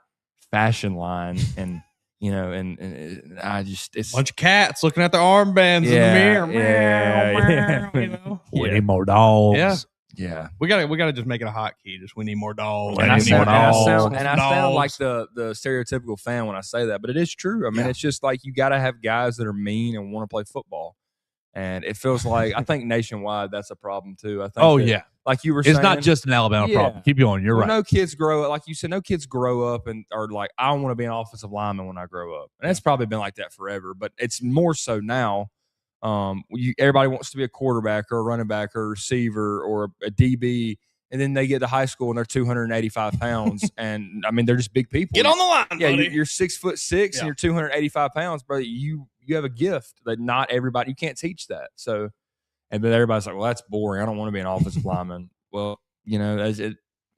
Speaker 2: fashion line and I just it's
Speaker 4: a bunch of cats looking at their armbands in the mirror.
Speaker 2: Yeah.
Speaker 4: You know,
Speaker 1: We need more dogs.
Speaker 4: Yeah.
Speaker 2: Yeah,
Speaker 4: we gotta just make it a hotkey. Just we need more dogs.
Speaker 2: And I sound
Speaker 4: dogs.
Speaker 2: like the stereotypical fan when I say that, but it is true. I mean, it's just like you got to have guys that are mean and want to play football, and it feels like I think nationwide that's a problem too. I think. Like you were saying,
Speaker 1: it's not just an Alabama problem. Keep going. You're right.
Speaker 2: No kids grow up, like you said, no kids grow up and are like, I want to be an offensive lineman when I grow up. And it's probably been like that forever, but it's more so now. Everybody wants to be a quarterback or a running back or a receiver or a DB. And then they get to high school and they're 285 pounds. And I mean, they're just big people.
Speaker 4: Get on the line, buddy.
Speaker 2: You're 6'6" and you're 285 pounds, brother. You have a gift that not everybody, you can't teach that. So, and then everybody's like, well, that's boring. I don't want to be an offensive lineman. Well,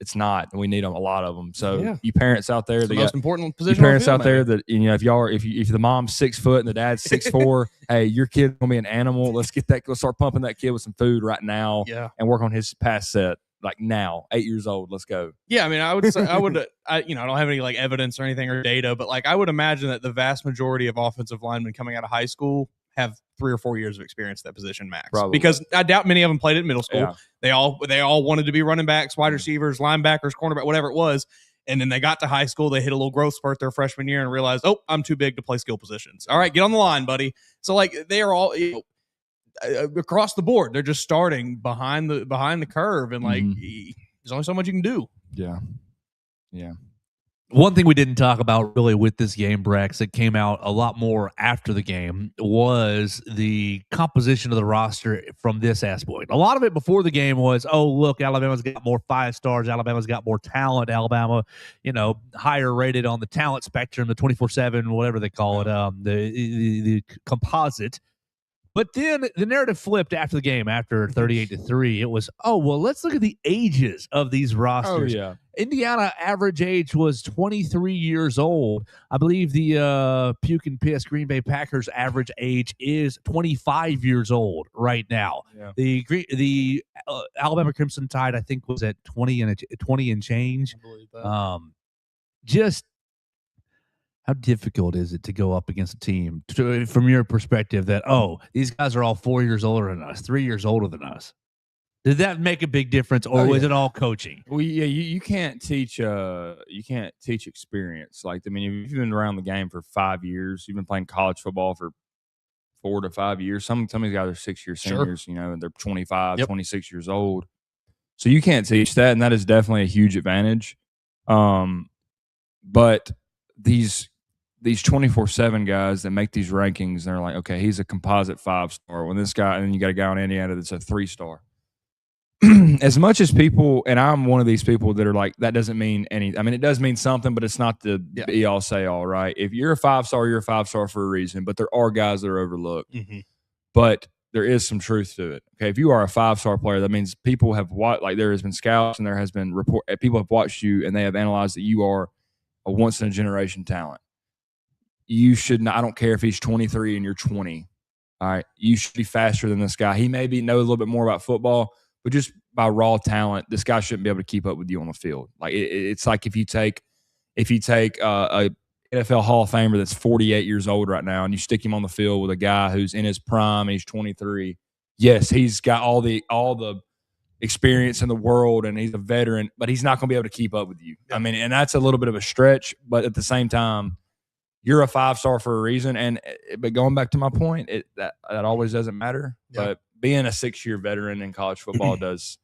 Speaker 2: it's not. We need them, a lot of them. So you parents out there,
Speaker 4: the most important position.
Speaker 2: You parents out there that if the mom's 6 foot and the dad's 6'4", hey, your kid's gonna be an animal. Let's start pumping that kid with some food right now.
Speaker 4: Yeah.
Speaker 2: And work on his pass set like now. 8 years old. Let's go.
Speaker 4: Yeah, I mean, I would say I don't have any like evidence or anything or data, but like I would imagine that the vast majority of offensive linemen coming out of high school have 3 or 4 years of experience at that position max.
Speaker 2: Probably.
Speaker 4: Because I doubt many of them played at middle school.
Speaker 2: Yeah.
Speaker 4: They all wanted to be running backs, wide receivers, linebackers, cornerback, whatever it was. And then they got to high school, they hit a little growth spurt their freshman year and realized, oh, I'm too big to play skill positions. All right, get on the line, buddy. So like they are all across the board. They're just starting behind the curve, and like there's only so much you can do.
Speaker 2: Yeah. Yeah.
Speaker 1: One thing we didn't talk about really with this game, Brax, that came out a lot more after the game was the composition of the roster from this aspect. A lot of it before the game was, oh, look, Alabama's got more 5 stars. Alabama's got more talent. Alabama, higher rated on the talent spectrum, the 24/7, whatever they call it, the composite. But then the narrative flipped after the game, after 38-3. It was, oh, well, let's look at the ages of these rosters.
Speaker 2: Oh, yeah.
Speaker 1: Indiana average age was 23 years old. I believe the Puke and Piss Green Bay Packers average age is 25 years old right now.
Speaker 2: Yeah.
Speaker 1: The Alabama Crimson Tide, I think, was at 20 and change.
Speaker 4: I believe that.
Speaker 1: Just how difficult is it to go up against a team from your perspective that, oh, these guys are all 4 years older than us, 3 years older than us? Did that make a big difference, or was it all coaching?
Speaker 2: Well, yeah, you can't teach experience. Like, I mean, if you've been around the game for 5 years, you've been playing college football for 4 to 5 years. Some of these guys are 6-year seniors, and they're 25, 26 years old. So you can't teach that, and that is definitely a huge advantage. But these 24/7 guys that make these rankings, they're like, okay, he's a composite 5-star. When this guy, and then you got a guy on Indiana that's a 3-star. As much as people, and I'm one of these people that are like, that doesn't mean any. I mean, it does mean something, but it's not the be all say all, right? If you're a 5-star, you're a 5-star for a reason. But there are guys that are overlooked. Mm-hmm. But there is some truth to it. Okay, if you are a 5-star player, that means people have watched. Like, there has been scouts and there has been people have watched you and they have analyzed that you are a once in a generation talent. You should not. I don't care if he's 23 and you're 20. All right, you should be faster than this guy. He maybe know a little bit more about football, but just by raw talent, this guy shouldn't be able to keep up with you on the field. Like, it's like if you take a NFL Hall of Famer that's 48 years old right now, and you stick him on the field with a guy who's in his prime and he's 23. Yes, he's got all the experience in the world and he's a veteran, but he's not going to be able to keep up with you. I mean, and that's a little bit of a stretch, but at the same time, you're a 5-star for a reason. But going back to my point, that always doesn't matter. Yeah. But being a 6-year veteran in college football does,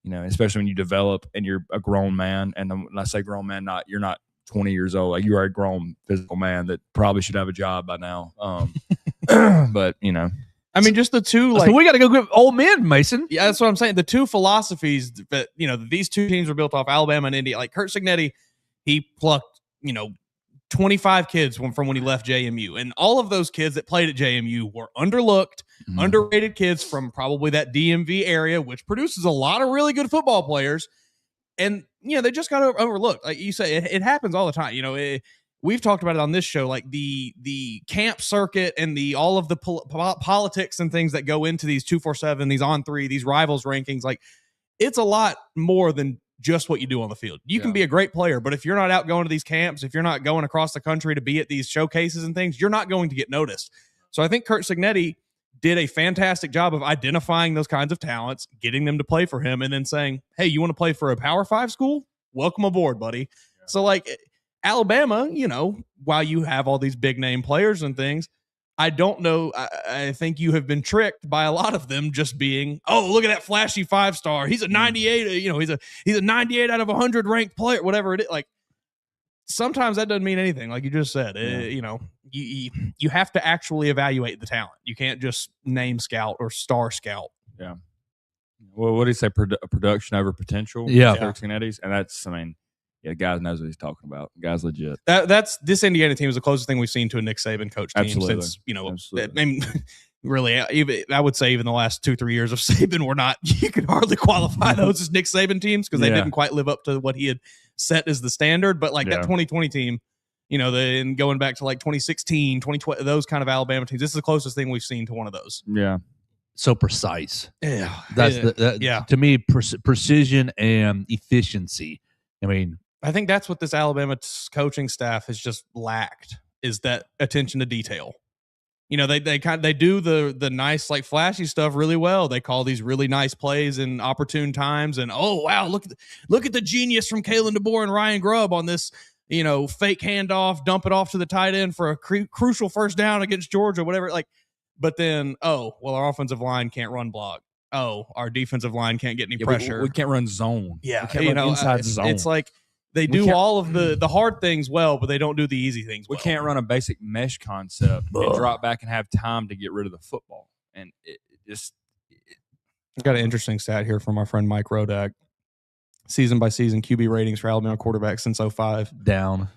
Speaker 2: especially when you develop and you're a grown man. And when I say grown man, you're not 20 years old. Like, you are a grown physical man that probably should have a job by now. But
Speaker 4: I mean, just the two, like,
Speaker 1: so we got to go get old men, Mason.
Speaker 4: Yeah, that's what I'm saying. The two philosophies that, these two teams were built off, Alabama and India. Like, Curt Cignetti, he plucked, 25 kids from when he left JMU. And all of those kids that played at JMU were underlooked, underrated kids from probably that DMV area, which produces a lot of really good football players. And, they just got overlooked. Like you say, it happens all the time. We've talked about it on this show, like the camp circuit and all of the politics and things that go into these 247, these on three, these rivals rankings. Like, it's a lot more than just what you do on the field. You can be a great player, but if you're not out going to these camps, if you're not going across the country to be at these showcases and things, you're not going to get noticed. So I think Curt Cignetti did a fantastic job of identifying those kinds of talents, getting them to play for him, and then saying, hey, you want to play for a Power 5 school? Welcome aboard, buddy. Yeah. So, like, Alabama, while you have all these big name players and things, I don't know. I think you have been tricked by a lot of them just being, oh, look at that flashy 5-star. He's a 98. He's a 98 out of 100 ranked player, whatever it is. Like, sometimes that doesn't mean anything. Like you just said, you have to actually evaluate the talent. You can't just name scout or star scout.
Speaker 2: Yeah. Well, what do you say? Production over potential.
Speaker 1: Yeah.
Speaker 2: And that's, the guy knows what he's talking about. The guy's legit.
Speaker 4: That's this Indiana team is the closest thing we've seen to a Nick Saban coach team since,
Speaker 2: Absolutely.
Speaker 4: Really, I would say even the last 2-3 years of Saban were not, you could hardly qualify those as Nick Saban teams because they didn't quite live up to what he had set as the standard. But like that 2020 team, and going back to like 2016, 2020, those kind of Alabama teams, this is the closest thing we've seen to one of those.
Speaker 2: Yeah.
Speaker 1: So precise.
Speaker 4: Yeah.
Speaker 1: That's to me, precision and efficiency.
Speaker 4: I think that's what this Alabama coaching staff has just lacked, is that attention to detail. They do the nice, like, flashy stuff really well. They call these really nice plays in opportune times, and oh wow, look at the genius from Kalen DeBoer and Ryan Grubb on this, fake handoff, dump it off to the tight end for a crucial first down against Georgia, whatever. Like, but then our offensive line can't run block. Our defensive line can't get any pressure.
Speaker 2: We can't run zone.
Speaker 4: Yeah,
Speaker 2: we can't run inside zone.
Speaker 4: It's like they do all of the hard things well, but they don't do the easy things well.
Speaker 2: We can't run a basic mesh concept and drop back and have time to get rid of the football. And
Speaker 4: I've got an interesting stat here from our friend Mike Rodak. Season by season QB ratings for Alabama quarterbacks since 2005.
Speaker 1: Down.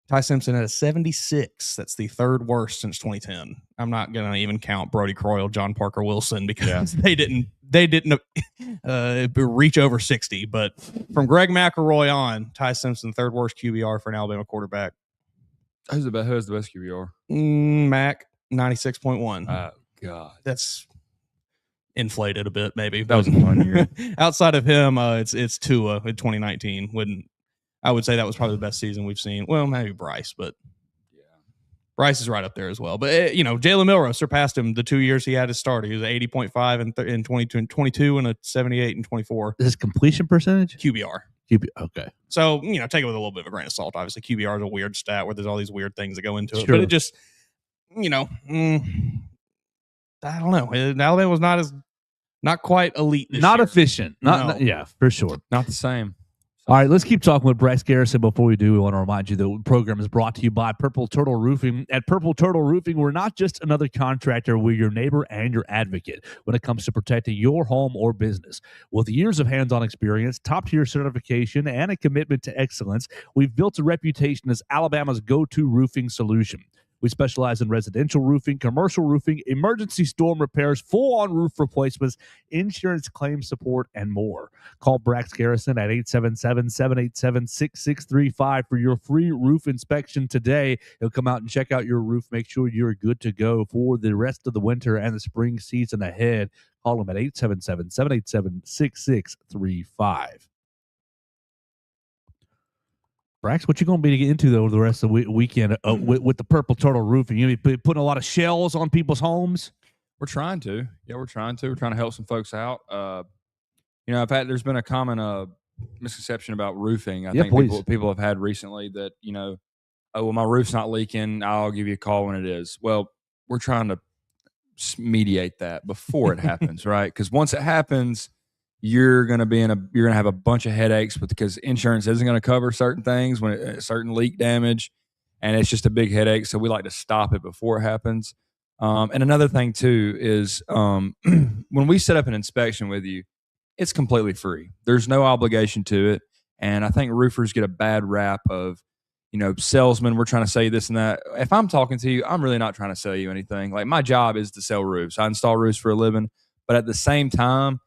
Speaker 4: Ty Simpson at a 76. That's the third worst since 2010. I'm not going to even count Brody Croyle, John Parker Wilson, because they didn't reach over 60. But from Greg McElroy on, Ty Simpson, third worst QBR for an Alabama quarterback.
Speaker 2: Who's the best QBR?
Speaker 4: Mac, 96.1.
Speaker 2: Oh, God.
Speaker 4: That's inflated a bit, maybe.
Speaker 2: That was a fun year.
Speaker 4: Outside of him, it's Tua in 2019. I would say that was probably the best season we've seen. Well, maybe Bryce, but Bryce is right up there as well. But, Jalen Milroe surpassed him the 2 years he had his start. He was 80.5 in 22 and a 78 in 24.
Speaker 1: His completion percentage?
Speaker 4: QBR.
Speaker 1: Okay.
Speaker 4: So, take it with a little bit of a grain of salt. Obviously, QBR is a weird stat where there's all these weird things that go into it.
Speaker 1: Sure.
Speaker 4: But it just, I don't know. Alabama was not quite elite this
Speaker 1: Not
Speaker 4: year.
Speaker 1: efficient. Yeah, for sure.
Speaker 2: Not the same.
Speaker 1: All right, let's keep talking with Brax Garrison. Before we do, we want to remind you the program is brought to you by Purple Turtle Roofing. At Purple Turtle Roofing, we're not just another contractor. We're your neighbor and your advocate when it comes to protecting your home or business. With years of hands-on experience, top-tier certification, and a commitment to excellence, we've built a reputation as Alabama's go-to roofing solution. We specialize in residential roofing, commercial roofing, emergency storm repairs, full-on roof replacements, insurance claim support, and more. Call Brax Garrison at 877-787-6635 for your free roof inspection today. He'll come out and check out your roof, make sure you're good to go for the rest of the winter and the spring season ahead. Call him at 877-787-6635. Brax, what you going to be into though the rest of the weekend with the Purple Turtle Roofing? You be putting a lot of shells on people's homes?
Speaker 2: We're trying to. Yeah, we're trying to help some folks out. There's been a common misconception about roofing. I think people have had recently that, my roof's not leaking. I'll give you a call when it is. Well, we're trying to mediate that before it happens, right? Because once it happens, you're going to have a bunch of headaches because insurance isn't going to cover certain things when certain leak damage, and it's just a big headache. So we like to stop it before it happens. And another thing too is when we set up an inspection with you, it's completely free. There's no obligation to it. And I think roofers get a bad rap of, salesmen, we're trying to sell you this and that. If I'm talking to you, I'm really not trying to sell you anything. Like, my job is to sell roofs. I install roofs for a living, but at the same time,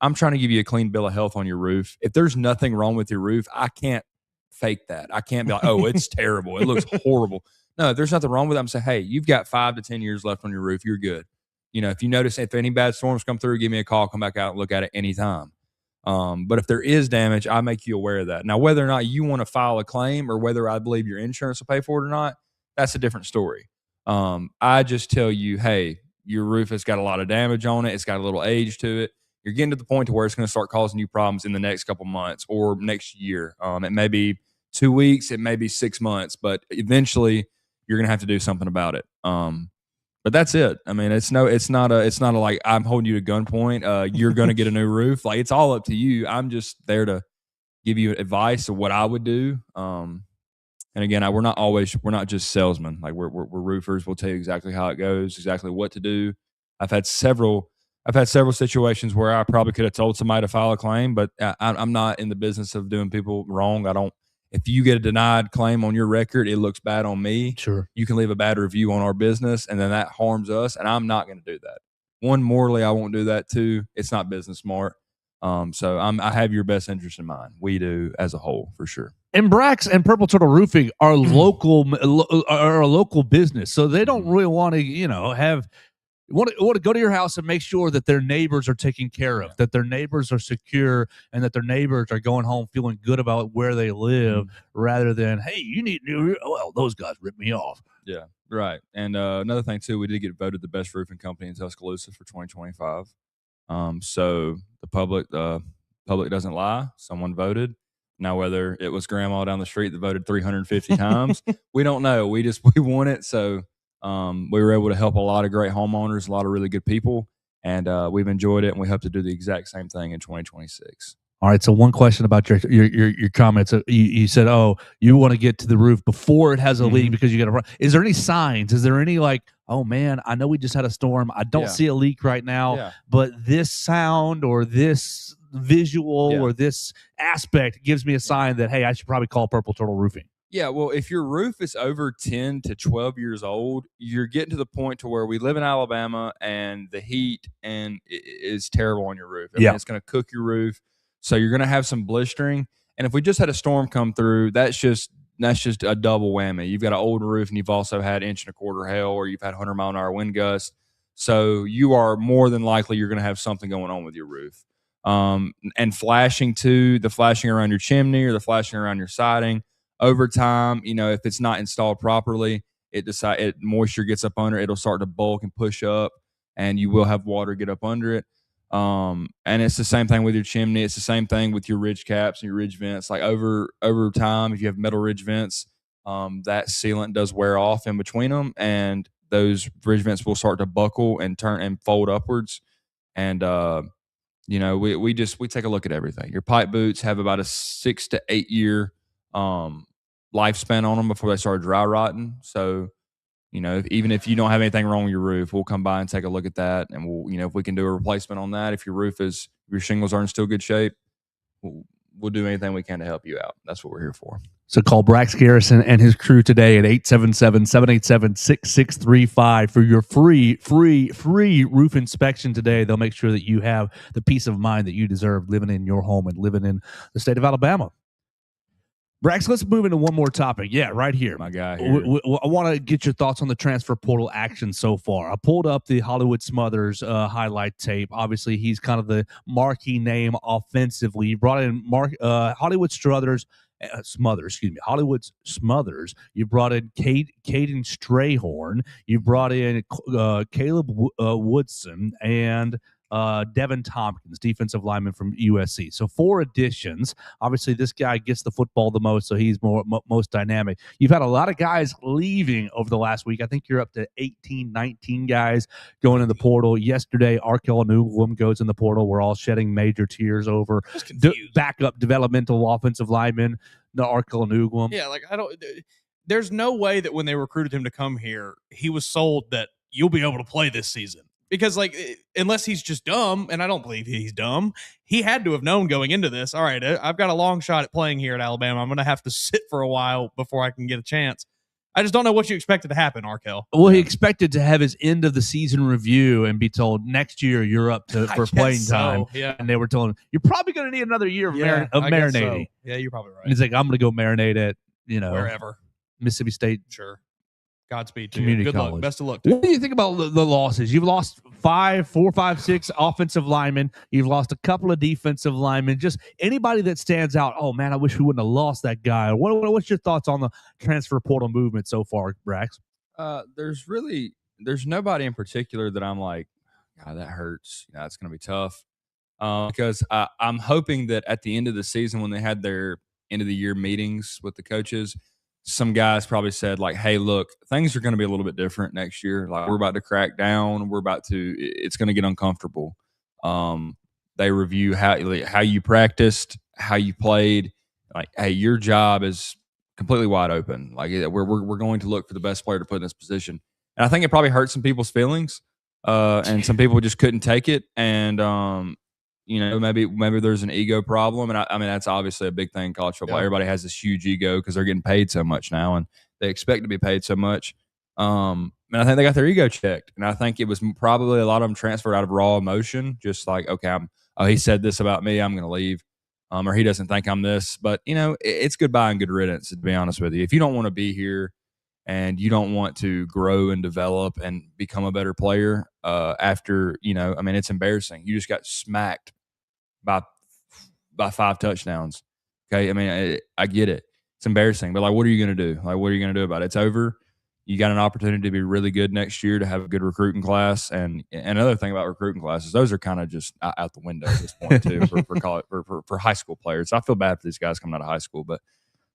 Speaker 2: I'm trying to give you a clean bill of health on your roof. If there's nothing wrong with your roof, I can't fake that. I can't be like, oh, it's terrible. It looks horrible. No, if there's nothing wrong with it, I'm saying, hey, you've got 5 to 10 years left on your roof. You're good. If you notice, if any bad storms come through, give me a call, come back out and look at it anytime. But if there is damage, I make you aware of that. Now, whether or not you want to file a claim or whether I believe your insurance will pay for it or not, that's a different story. I just tell you, hey, your roof has got a lot of damage on it. It's got a little age to it. You're getting to the point to where it's going to start causing you problems in the next couple months or next year. It may be 2 weeks, it may be 6 months, but eventually you're going to have to do something about it. But that's it. I mean, it's not a like I'm holding you to gunpoint. You're going to get a new roof. Like, it's all up to you. I'm just there to give you advice of what I would do. And again, we're not just salesmen. Like, we're roofers. We'll tell you exactly how it goes, exactly what to do. I've had several situations where I probably could have told somebody to file a claim, but I'm not in the business of doing people wrong. If you get a denied claim on your record, it looks bad on me.
Speaker 1: Sure.
Speaker 2: You can leave a bad review on our business, and then that harms us, and I'm not going to do that. One, morally, I won't do that. Two, it's not business smart. So I have your best interest in mind. We do as a whole, for sure.
Speaker 1: And Brax and Purple Turtle Roofing are are a local business, so they don't really want to, have want to go to your house and make sure that their neighbors are taken care of, that their neighbors are secure, and that their neighbors are going home feeling good about where they live, rather than, hey, you need new. Well, those guys ripped me off.
Speaker 2: Yeah, right. And another thing too, we did get voted the best roofing company in Tuscaloosa for 2025. So the public doesn't lie. Someone voted. Now, whether it was grandma down the street that voted 350 times, we don't know. We won it. So we were able to help a lot of great homeowners, a lot of really good people, and we've enjoyed it. And we hope to do the exact same thing in 2026.
Speaker 1: All right. So one question about your comments. You said, oh, you want to get to the roof before it has a leak because you got to. Is there any signs? Is there any like, oh man, I know we just had a storm. I don't see a leak right now, but this sound or this visual or this aspect gives me a sign that, hey, I should probably call Purple Turtle Roofing.
Speaker 2: Yeah, well, if your roof is over 10 to 12 years old, you're getting to the point to where we live in Alabama and the heat is terrible on your roof. I mean, it's going to cook your roof. So you're going to have some blistering. And if we just had a storm come through, that's just a double whammy. You've got an old roof and you've also had 1.25 inch hail, or you've had 100-mile-an-hour wind gusts. So you are more than likely you're going to have something going on with your roof. And flashing too, the flashing around your chimney or the flashing around your siding, over time, if it's not installed properly, moisture gets up under it, it'll start to bulk and push up, and you will have water get up under it. And it's the same thing with your chimney. It's the same thing with your ridge caps and your ridge vents. Like over time, if you have metal ridge vents, that sealant does wear off in between them, and those ridge vents will start to buckle and turn and fold upwards. And we take a look at everything. Your pipe boots have about a 6 to 8 year lifespan on them before they start dry rotting. So, even if you don't have anything wrong with your roof, we'll come by and take a look at that. And we'll, if we can do a replacement on that, if your shingles are in still good shape, we'll do anything we can to help you out. That's what we're here for.
Speaker 1: So call Brax Garrison and his crew today at 877-787-6635 for your free roof inspection today. They'll make sure that you have the peace of mind that you deserve living in your home and living in the state of Alabama. Brax, let's move into one more topic. Yeah, right here.
Speaker 2: My guy
Speaker 1: here. I want to get your thoughts on the transfer portal action so far. I pulled up the Hollywood Smothers highlight tape. Obviously, he's kind of the marquee name offensively. You brought in Hollywood Smothers. Hollywood Smothers. You brought in Caden Strayhorn. You brought in Caleb Woodson and Devin Tompkins, defensive lineman from USC. So 4 additions. Obviously, this guy gets the football the most, so he's most dynamic. You've had a lot of guys leaving over the last week. I think you're up to 18, 19 guys going in the portal. Yesterday, Arkell Newglam goes in the portal. We're all shedding major tears over backup developmental offensive lineman, the Arkell Newglam.
Speaker 4: Yeah, there's no way that when they recruited him to come here, he was sold that you'll be able to play this season. because like unless he's just dumb, and I don't believe he's dumb, he had to have known going into this. All right, I've got a long shot at playing here at Alabama. I'm going to have to sit for a while before I can get a chance. I just don't know what you expected to happen, Arkell.
Speaker 1: Well, he expected to have his end of the season review and be told next year you're up for playing time.
Speaker 4: Yeah.
Speaker 1: And they were telling him, you're probably going to need another year of marinating.
Speaker 4: So. Yeah, you're probably right.
Speaker 1: And he's like, I'm going to go marinate at,
Speaker 4: wherever.
Speaker 1: Mississippi State.
Speaker 4: Sure. Godspeed to
Speaker 1: Community
Speaker 4: you. Good
Speaker 1: college.
Speaker 4: luck. Best of luck.
Speaker 1: What do you think about the losses? You've lost 4, 5, 6 offensive linemen. You've lost a couple of defensive linemen. Just anybody that stands out. Oh man, I wish we wouldn't have lost that guy. What's your thoughts on the transfer portal movement so far, Brax?
Speaker 2: There's nobody in particular that I'm like, God, that hurts. It's going to be tough. Because I'm hoping that at the end of the season, when they had their end of the year meetings with the coaches, some guys probably said like, hey, look, things are going to be a little bit different next year. Like we're about to crack down. It's going to get uncomfortable. They review how you practiced, how you played. Like, hey, your job is completely wide open. Like we're going to look for the best player to put in this position. And I think it probably hurt some people's feelings. And some people just couldn't take it. And, maybe there's an ego problem. And I mean, that's obviously a big thing in college football. Yeah. Everybody has this huge ego because they're getting paid so much now and they expect to be paid so much. And I think they got their ego checked. And I think it was probably a lot of them transferred out of raw emotion. Just like, okay, he said this about me, I'm going to leave. Or he doesn't think I'm this. But, it's goodbye and good riddance, to be honest with you. If you don't want to be here and you don't want to grow and develop and become a better player after, it's embarrassing. You just got smacked by 5 touchdowns. Okay. I mean, I get it. It's embarrassing, but like, what are you going to do? Like, what are you going to do about it? It's over. You got an opportunity to be really good next year, to have a good recruiting class. And another thing about recruiting classes, those are kind of just out the window at this point too, for high school players. I feel bad for these guys coming out of high school, but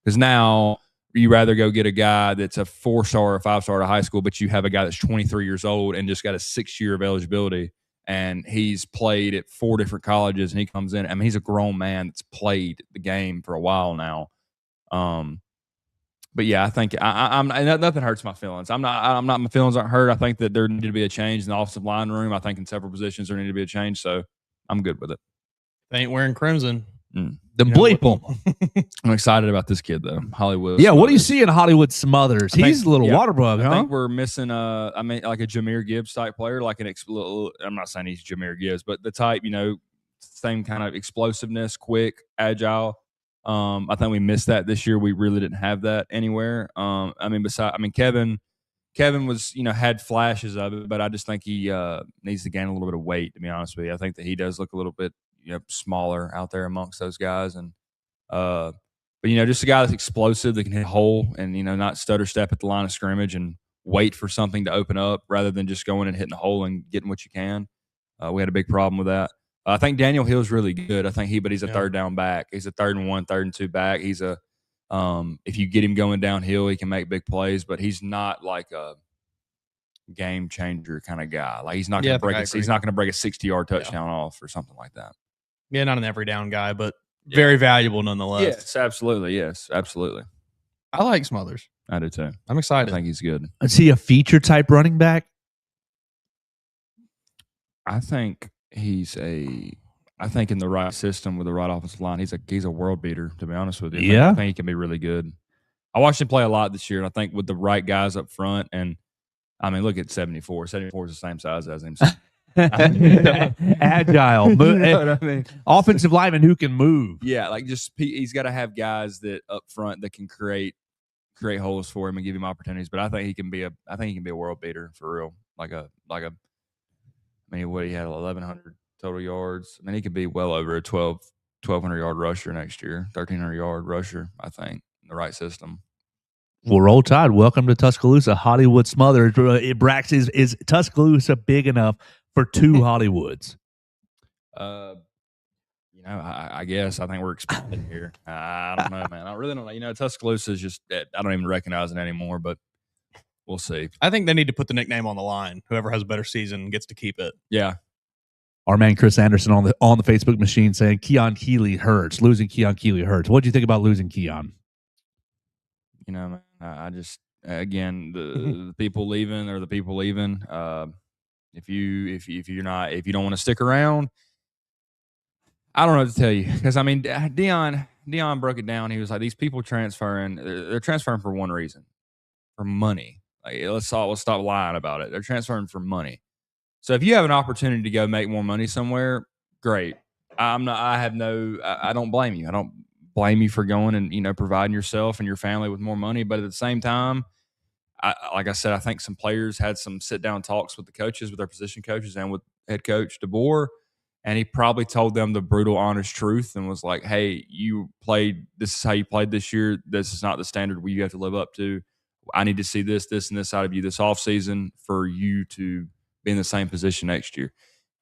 Speaker 2: because now you rather go get a guy that's a 4-star or 5-star to high school, but you have a guy that's 23 years old and just got a 6 year of eligibility. And he's played at 4 different colleges, and he comes in. I mean, he's a grown man that's played the game for a while now. But yeah, I think I'm nothing hurts my feelings. My feelings aren't hurt. I think that there needed to be a change in the offensive line room. I think in several positions there needed to be a change. So I'm good with it.
Speaker 4: They ain't wearing crimson.
Speaker 1: The bleep them.
Speaker 2: I'm excited about this kid though, Hollywood.
Speaker 1: Yeah, what do you see in Hollywood Smothers? He's a little water bug, huh?
Speaker 2: I think we're missing like a Jahmyr Gibbs type player, like I'm not saying he's Jahmyr Gibbs, but the type, same kind of explosiveness, quick, agile. I think we missed that this year. We really didn't have that anywhere. Kevin was, had flashes of it, but I just think he needs to gain a little bit of weight, to be honest with you. I think that he does look a little bit smaller out there amongst those guys. And but just a guy that's explosive, that can hit a hole and not stutter step at the line of scrimmage and wait for something to open up rather than just going and hitting the hole and getting what you can. We had a big problem with that. I think Daniel Hill's really good. I think he's a third down back. He's a 3rd and 1, 3rd and 2 back. He's a if you get him going downhill, he can make big plays, but he's not like a game changer kind of guy. Like he's not going to break it. He's not going to break a 60-yard touchdown off or something like that.
Speaker 4: Yeah, not an every down guy, but very valuable nonetheless.
Speaker 2: Yes, absolutely. Yes, absolutely.
Speaker 4: I like Smothers.
Speaker 2: I do too.
Speaker 4: I'm excited.
Speaker 2: I think he's good.
Speaker 1: Is he a feature type running back?
Speaker 2: I think I think in the right system with the right offensive line, he's a world beater, to be honest with you.
Speaker 1: Yeah.
Speaker 2: I think he can be really good. I watched him play a lot this year, and I think with the right guys up front, and I mean, look at 74. 74 is the same size as him.
Speaker 1: Agile, offensive lineman who can move.
Speaker 2: Yeah, like he's got to have guys that up front that can create holes for him and give him opportunities. But I think he can be a world beater for real. What he had 1,100 total yards. I mean, he could be well over a 1,200 yard rusher next year, 1,300 yard rusher. I think in the right system.
Speaker 1: Well, roll tide. Welcome to Tuscaloosa, Hollywood Smothers. Brax, is Tuscaloosa big enough for 2 Hollywoods?
Speaker 2: I guess I think we're expanding here. I don't know, man. I really don't know. Tuscaloosa is just, I don't even recognize it anymore, but we'll see.
Speaker 4: I think they need to put the nickname on the line. Whoever has a better season gets to keep it.
Speaker 2: Yeah.
Speaker 1: Our man Chris Anderson on the Facebook machine saying Keon Keeley hurts. Losing Keon Keeley hurts. What do you think about losing Keon?
Speaker 2: Man, I just, again, the people leaving are the people leaving. If you don't want to stick around, I don't know what to tell you, because I mean, Dion broke it down. He was like, these people transferring, they're transferring for one reason, for money. Like, let's stop lying about it. They're transferring for money. So if you have an opportunity to go make more money somewhere, great. I don't blame you. I don't blame you for going and providing yourself and your family with more money. But at the same time, like I said, I think some players had some sit down talks with the coaches, with their position coaches, and with head coach DeBoer. And he probably told them the brutal, honest truth and was like, hey, this is how you played this year. This is not the standard you have to live up to. I need to see this, and this out of you this offseason for you to be in the same position next year.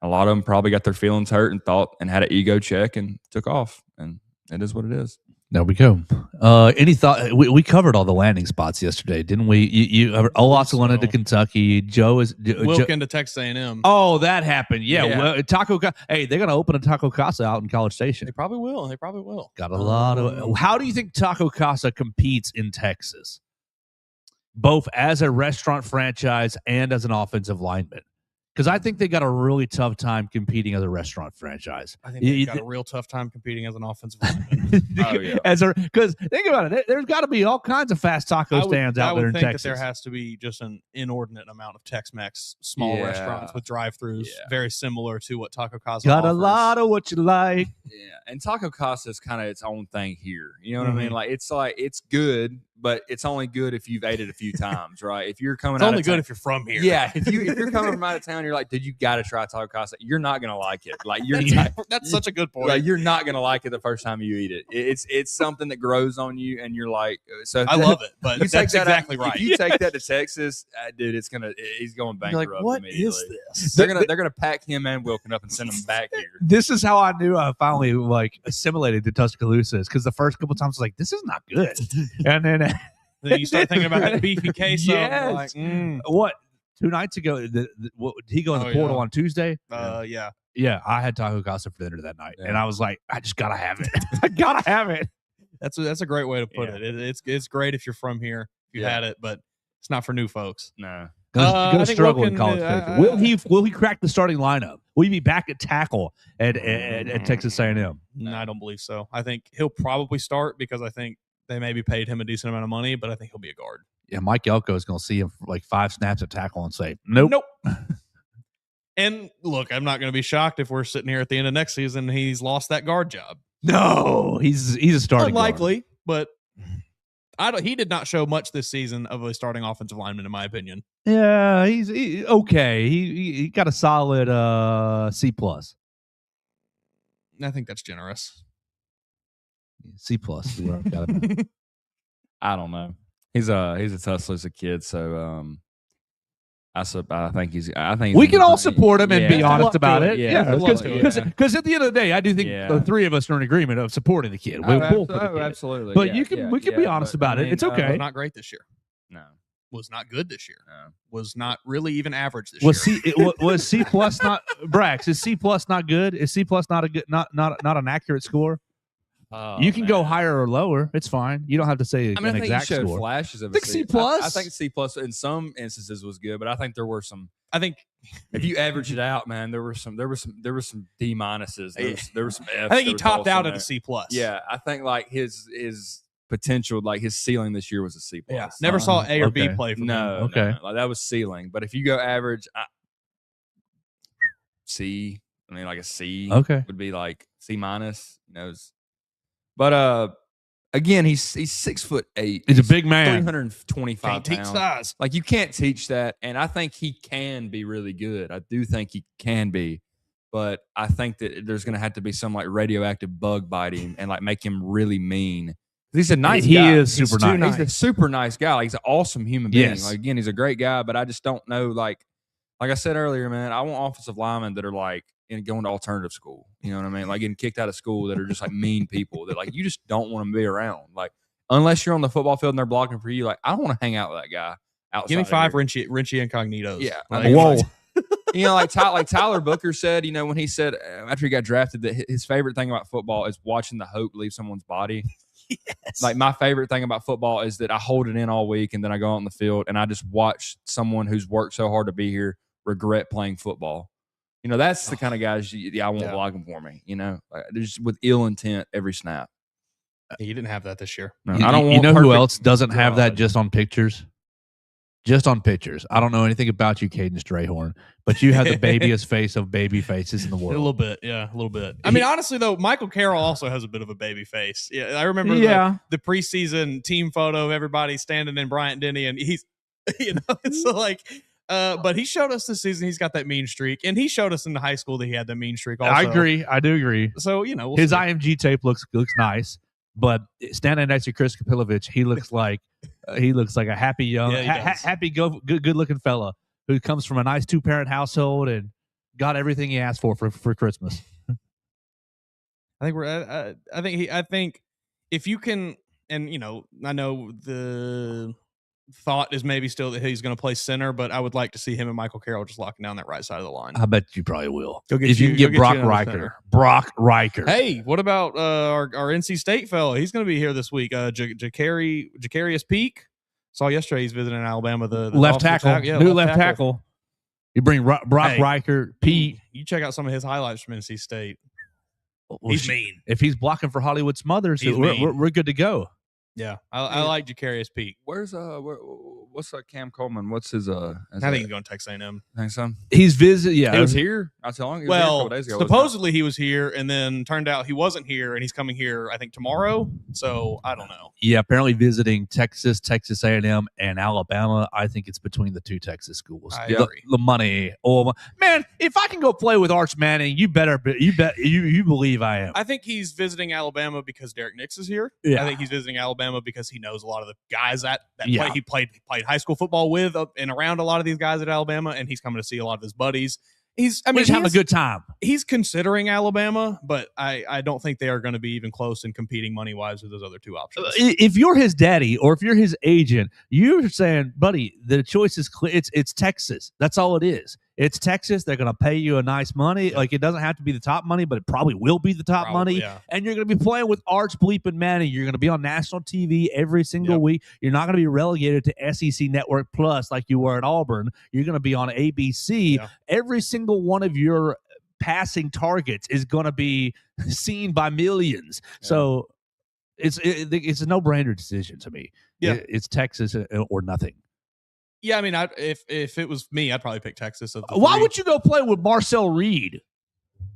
Speaker 2: A lot of them probably got their feelings hurt and thought and had an ego check and took off. And it is what it is.
Speaker 1: There we go. Any thought? We covered all the landing spots yesterday, didn't we? Olaf's going into Kentucky. Joe is
Speaker 4: Wilkin to Texas A&M.
Speaker 1: Oh, that happened. Yeah. Well, hey, they're going to open a Taco Casa out in College Station.
Speaker 4: They probably will.
Speaker 1: Got a lot of. How do you think Taco Casa competes in Texas, both as a restaurant franchise and as an offensive lineman? Because I think they got a really tough time competing as a restaurant franchise.
Speaker 4: I think they got a real tough time competing as an offensive lineman.
Speaker 1: Oh, yeah. Because think about it. There's got to be all kinds of fast taco stands out there in Texas. I would think
Speaker 4: that there has to be just an inordinate amount of Tex-Mex small restaurants with drive-thrus, very similar to what Taco Casa
Speaker 1: got
Speaker 4: offers.
Speaker 1: A lot of what you like.
Speaker 2: Yeah, and Taco Casa is kind of its own thing here. You know what I mean? Like it's good, but it's only good if you've ate it a few times, right? If you're coming,
Speaker 4: it's only good if you're from here.
Speaker 2: Yeah, if you're coming from out of town, you're like, dude, you got to try Taco Casa. You're not gonna like it. Like
Speaker 4: that's such a good point.
Speaker 2: Like, you're not gonna like it the first time you eat it. It's something that grows on you, and you're like, so
Speaker 4: I love it. But
Speaker 2: that's
Speaker 4: exactly right.
Speaker 2: If you take that to Texas, dude, he's going bankrupt.
Speaker 4: You're like, what is this?
Speaker 2: They're gonna pack him and Wilkin up and send him back here.
Speaker 1: This is how I knew I finally assimilated to Tuscaloosa, because the first couple times I was like, this is not good, and then.
Speaker 4: Then you start thinking about that beefy queso.
Speaker 1: Yes. What? 2 nights ago, did he go in the portal on Tuesday?
Speaker 4: Yeah,
Speaker 1: I had Taco Casa for dinner that night, and I was like, I just gotta have it. I gotta have it.
Speaker 4: That's a great way to put it. It's great if you're from here, if you had it, but it's not for new folks.
Speaker 2: No.
Speaker 1: Gonna struggle in college. Will he crack the starting lineup? Will he be back at tackle at Texas A&M?
Speaker 4: No, I don't believe so. I think he'll probably start because I think they maybe paid him a decent amount of money, but I think he'll be a guard.
Speaker 1: Yeah, Mike Elko is going to see him for like 5 snaps at tackle and say, nope.
Speaker 4: And look, I'm not going to be shocked if we're sitting here at the end of next season and he's lost that guard job.
Speaker 1: No, he's a starting
Speaker 4: Unlikely, guard. But he did not show much this season of a starting offensive lineman, in my opinion.
Speaker 1: Yeah, he's okay. He got a solid C+.
Speaker 4: I think that's generous.
Speaker 1: C+.
Speaker 2: I don't know. He's a Tuscaloosa kid, so I think
Speaker 1: we can all support him and be honest about it.
Speaker 2: Yeah,
Speaker 1: because at the end of the day, I do think the three of us are in agreement of supporting the kid.
Speaker 2: Absolutely.
Speaker 1: But we can be honest about it. It's okay.
Speaker 4: Not great this year.
Speaker 2: No.
Speaker 4: Was not good this year. No. Was not really even average this year.
Speaker 1: Was C+ not Brax? Is C+ not good? Is C+ not a good not an accurate score? You can go higher or lower. It's fine. You don't have to say an exact score. I
Speaker 2: showed flashes of
Speaker 1: a C+.
Speaker 2: I think C+ in some instances was good, but I think there were some.
Speaker 4: I think
Speaker 2: if you average it out, man, there were some D minuses. There were some Fs.
Speaker 4: I think he topped out at a C+.
Speaker 2: Yeah, I think like his potential, like his ceiling this year was a C+.
Speaker 4: Yeah, never saw A or B play from him.
Speaker 2: No, like that was ceiling. But if you go average, C. I mean, like a C. Would be like C-. But again, he's 6'8".
Speaker 1: He's a big man,
Speaker 2: 325 pounds.
Speaker 4: Size.
Speaker 2: Like, you can't teach that, and I think he can be really good. I do think he can be, but I think that there's going to have to be some like radioactive bug biting and like make him really mean. He's a nice guy.
Speaker 1: He is super nice.
Speaker 2: He's a super nice guy. Like, he's an awesome human being.
Speaker 1: Yes.
Speaker 2: Like, again, he's a great guy, but I just don't know. Like I said earlier, man, I want offensive linemen that are like going to alternative school. You know what I mean? Like getting kicked out of school that are just like mean people that like you just don't want to be around. Like, unless you're on the football field and they're blocking for you, like I don't want to hang out with that guy outside.
Speaker 4: Give me 5 Richie Incognitos.
Speaker 2: Yeah.
Speaker 4: Like,
Speaker 1: whoa.
Speaker 2: You know, like Tyler Booker said, you know, when he said after he got drafted that his favorite thing about football is watching the hope leave someone's body.
Speaker 4: Yes.
Speaker 2: Like, my favorite thing about football is that I hold it in all week and then I go out on the field and I just watch someone who's worked so hard to be here regret playing football. You know, that's the kind of guys I want blocking for me. You know, they're just with ill intent every snap.
Speaker 4: He didn't have that this year.
Speaker 2: No, I don't want.
Speaker 1: You know who else doesn't have that just on pictures? Just on pictures. I don't know anything about you, Caden Strayhorn, but you have the babyest face of baby faces in the world.
Speaker 4: A little bit, yeah, a little bit. I mean, honestly, though, Michael Carroll also has a bit of a baby face. Yeah, I remember the preseason team photo of everybody standing in Bryant-Denny, and he's, you know, it's like, but he showed us this season he's got that mean streak, and he showed us in the high school that he had that mean streak also.
Speaker 1: I agree. I do agree.
Speaker 4: So, you know,
Speaker 1: his IMG tape looks nice, but standing next to Chris Kapilovich, he looks like a happy young, happy, good looking fella who comes from a nice 2-parent household and got everything he asked for Christmas.
Speaker 4: I think if you can, and you know, I know the thought is maybe still that he's going to play center, but I would like to see him and Michael Carroll just locking down that right side of the line.
Speaker 1: I bet you probably will. If you can get Brock Riker. Brock Riker.
Speaker 4: Hey, what about our NC State fellow? He's going to be here this week. Jacarius Peak. Saw yesterday he's visiting Alabama. The
Speaker 1: left tackle. New left tackle. You bring Brock Riker, Pete.
Speaker 4: You check out some of his highlights from NC State. He's mean.
Speaker 1: If he's blocking for Hollywood Smothers, we're good to go.
Speaker 4: Yeah, I like Jacarius Peak.
Speaker 2: What's Cam Coleman? What's his
Speaker 4: I think he's going to Texas A&M.
Speaker 2: Think so?
Speaker 1: He's visiting. Yeah,
Speaker 2: he was here. Not too long.
Speaker 4: Well, supposedly he was here, and then turned out he wasn't here, and he's coming here, I think, tomorrow. So I don't know.
Speaker 1: Yeah, apparently visiting Texas A&M, and Alabama. I think it's between the two Texas schools.
Speaker 4: I agree.
Speaker 1: The money. Oh man, if I can go play with Arch Manning, you believe I am.
Speaker 4: I think he's visiting Alabama because Derek Nix is here.
Speaker 1: Yeah.
Speaker 4: I think he's visiting Alabama because he knows a lot of the guys he played high school football with and around a lot of these guys at Alabama, and he's coming to see a lot of his buddies. He's having
Speaker 1: a good time.
Speaker 4: He's considering Alabama, but I don't think they are going to be even close in competing money wise with those other two options.
Speaker 1: If you're his daddy or if you're his agent, you're saying, buddy, the choice is clear. It's Texas. That's all it is. It's Texas. They're going to pay you a nice money. Yeah. Like, it doesn't have to be the top money, but it probably will be the top money.
Speaker 4: Yeah.
Speaker 1: And you're going to be playing with Arch Bleeping Manning. You're going to be on national TV every single week. You're not going to be relegated to SEC Network Plus like you were at Auburn. You're going to be on ABC. Yeah. Every single one of your passing targets is going to be seen by millions. Yeah. So it's a no-brainer decision to me.
Speaker 4: Yeah.
Speaker 1: It's Texas or nothing.
Speaker 4: Yeah, I mean, if it was me, I'd probably pick Texas.
Speaker 1: Why would you go play with Marcel Reed?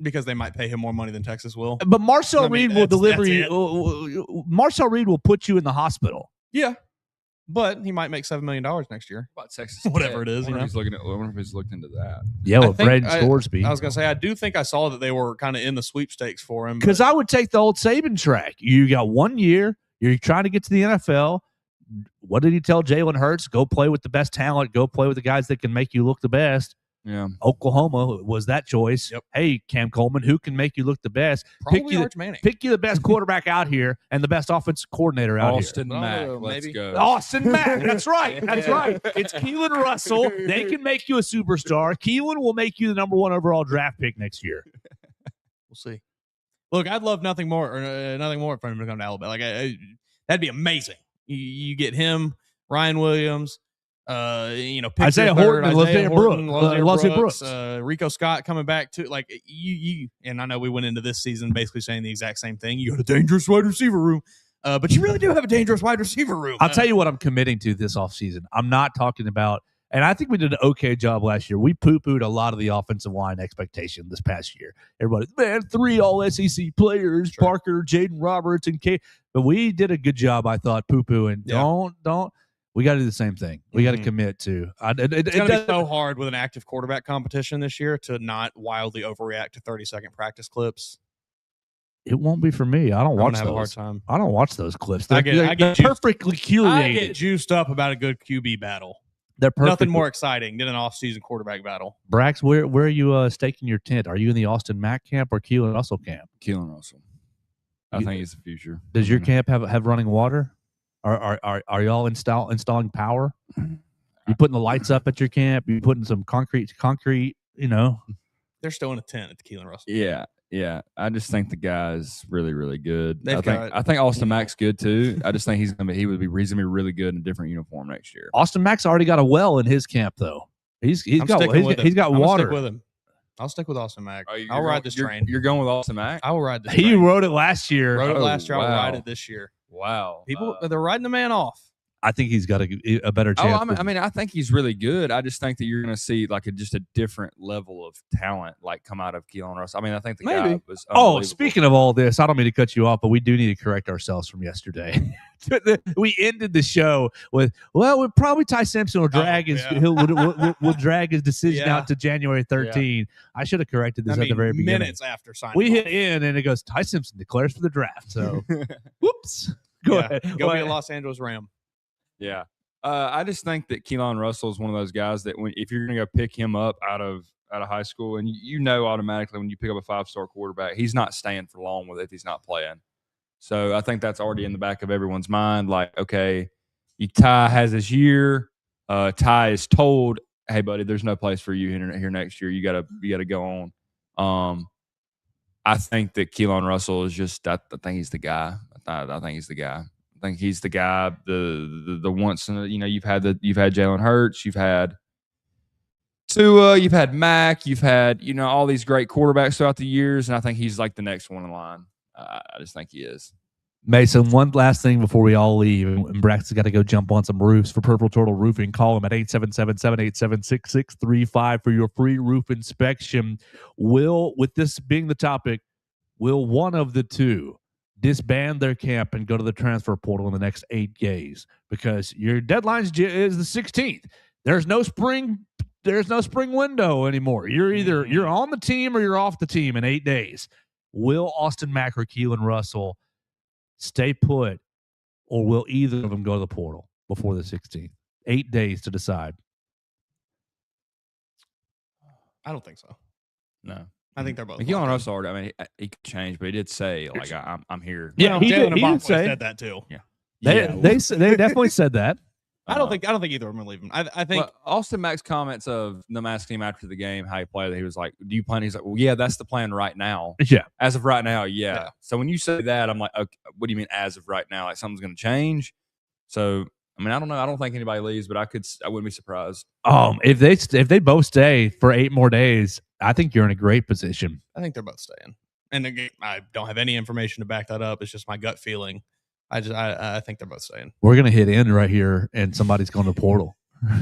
Speaker 4: Because they might pay him more money than Texas will.
Speaker 1: But Marcel Reed will deliver you. Marcel Reed will put you in the hospital.
Speaker 4: Yeah, but he might make $7 million next year.
Speaker 2: About Texas,
Speaker 4: whatever it is.
Speaker 2: I wonder if he's looked into that.
Speaker 1: Yeah, with Braden Scoresby.
Speaker 4: I was gonna say, I do think I saw that they were kind of in the sweepstakes for him.
Speaker 1: Because I would take the old Saban track. You got 1 year. You're trying to get to the NFL. What did he tell Jalen Hurts? Go play with the best talent. Go play with the guys that can make you look the best.
Speaker 2: Yeah.
Speaker 1: Oklahoma was that choice.
Speaker 4: Yep.
Speaker 1: Hey, Cam Coleman, who can make you look the best?
Speaker 4: Probably Arch Manning.
Speaker 1: Pick you the best quarterback out here and the best offensive coordinator out
Speaker 2: Austin
Speaker 1: here.
Speaker 2: Mack. Let's go.
Speaker 1: Austin Mack. That's right. That's right. It's Keelan Russell. They can make you a superstar. Keelan will make you the number 1 overall draft pick next year.
Speaker 4: We'll see. Look, I'd love nothing more for him to come to Alabama. Like, that'd be amazing. You get him, Ryan Williams,
Speaker 1: Isaiah Horton, Leslie Brooks,
Speaker 4: Rico Scott coming back to like you. And I know we went into this season basically saying the exact same thing. You got a dangerous wide receiver room, but you really do have a dangerous wide receiver room.
Speaker 1: I'll tell you what I'm committing to this offseason. I'm not talking about, and I think we did an okay job last year. We poo-pooed a lot of the offensive line expectation this past year. Everybody, man, 3 all-SEC players, sure. Parker, Jaden Roberts, and Kate. But we did a good job, I thought, poo-pooing. Yeah. Don't. We got to do the same thing. We got to commit to.
Speaker 4: It's going to be so hard with an active quarterback competition this year to not wildly overreact to 30-second practice clips.
Speaker 1: It won't be for me. I don't watch those.
Speaker 4: Have a hard time.
Speaker 1: I don't watch those clips.
Speaker 4: I get
Speaker 1: perfectly curated.
Speaker 4: I get juiced up about a good QB battle.
Speaker 1: They're perfect.
Speaker 4: Nothing more exciting than an off-season quarterback battle.
Speaker 1: Brax, where are you staking your tent? Are you in the Austin Mack camp or Keelan Russell camp?
Speaker 2: Keelan Russell. I think he's the future.
Speaker 1: Does your camp have running water? Are y'all installing power? You putting the lights up at your camp? You putting some concrete? You know,
Speaker 4: they're still in a tent at the Keelan Russell.
Speaker 2: Yeah. I just think the guy's really, really good. I think Austin Mack's good too. I just think he's gonna be really good in a different uniform next year.
Speaker 1: Austin Mack's already got a well in his camp though. He's
Speaker 4: I'm sticking with him.
Speaker 1: he's got
Speaker 4: I'm gonna
Speaker 1: water.
Speaker 4: stick with him. I'll stick with Austin Mack.
Speaker 2: Oh,
Speaker 4: I'll ride this train.
Speaker 2: You're going with Austin Mack?
Speaker 4: I will ride this
Speaker 1: He
Speaker 4: train.
Speaker 1: rode it last year.
Speaker 4: Rode it last year. I will
Speaker 2: wow.
Speaker 4: ride it this year.
Speaker 2: Wow.
Speaker 4: People, they're riding the man off.
Speaker 1: I think he's got a better chance.
Speaker 2: I mean, I think he's really good. I just think that you're going to see like just a different level of talent like come out of Keelan Russell. I mean, I think the guy was unbelievable.
Speaker 1: Speaking of all this, I don't mean to cut you off, but we do need to correct ourselves from yesterday. We ended the show with, well, probably Ty Simpson will drag will drag his decision out to January 13. Yeah. I should have corrected this at the very beginning.
Speaker 4: Minutes after signing.
Speaker 1: We hit in and it goes, Ty Simpson declares for the draft. So, whoops. Go ahead.
Speaker 4: Go be a Los Angeles Ram.
Speaker 2: Yeah. I just think that Keelan Russell is one of those guys that if you're going to go pick him up out of high school, and you know automatically when you pick up a 5-star quarterback, he's not staying for long with it if he's not playing. So I think that's already in the back of everyone's mind. Like, okay, Ty has his year. Ty is told, hey, buddy, there's no place for you here next year. You gotta go on. I think that Keelan Russell is just. I think he's the guy. I think he's the guy. I think he's the guy. The once in you've had Jalen Hurts, you've had Tua, you've had Mac, you've had all these great quarterbacks throughout the years, and I think he's like the next one in line. I just think he is.
Speaker 1: Mason, one last thing before we all leave, and Brax has got to go jump on some roofs for Purple Turtle Roofing. Call him at 877-787-6635 for your free roof inspection. With this being the topic, will one of the two disband their camp and go to the transfer portal in the next 8 days? Because your deadline is the 16th. There's no spring window anymore. You're on the team or you're off the team in 8 days. Will Austin Mack or Keelan Russell stay put, or will either of them go to the portal before the 16th? 8 days to decide.
Speaker 4: I don't think so.
Speaker 2: No.
Speaker 4: I think they're both.
Speaker 2: Keelan Russell already, I mean, he could change, but he did say, like, I'm here.
Speaker 1: Yeah, he did say
Speaker 4: said that too.
Speaker 2: Yeah.
Speaker 1: They definitely said that.
Speaker 4: I don't think either of them are leaving. I think
Speaker 2: Austin Mack's comments of them asking him after the game how he played, he was like, "Do you plan?" He's like, "Well, yeah, that's the plan right now."
Speaker 1: Yeah,
Speaker 2: as of right now, yeah. So when you say that, I'm like, okay, what do you mean as of right now? Like something's going to change? So I mean, I don't know. I don't think anybody leaves, but I wouldn't be surprised.
Speaker 1: If they both stay for 8 more days, I think you're in a great position.
Speaker 4: I think they're both staying, and again, I don't have any information to back that up. It's just my gut feeling. I think they're both staying.
Speaker 1: We're gonna hit end right here, and somebody's going to the portal. One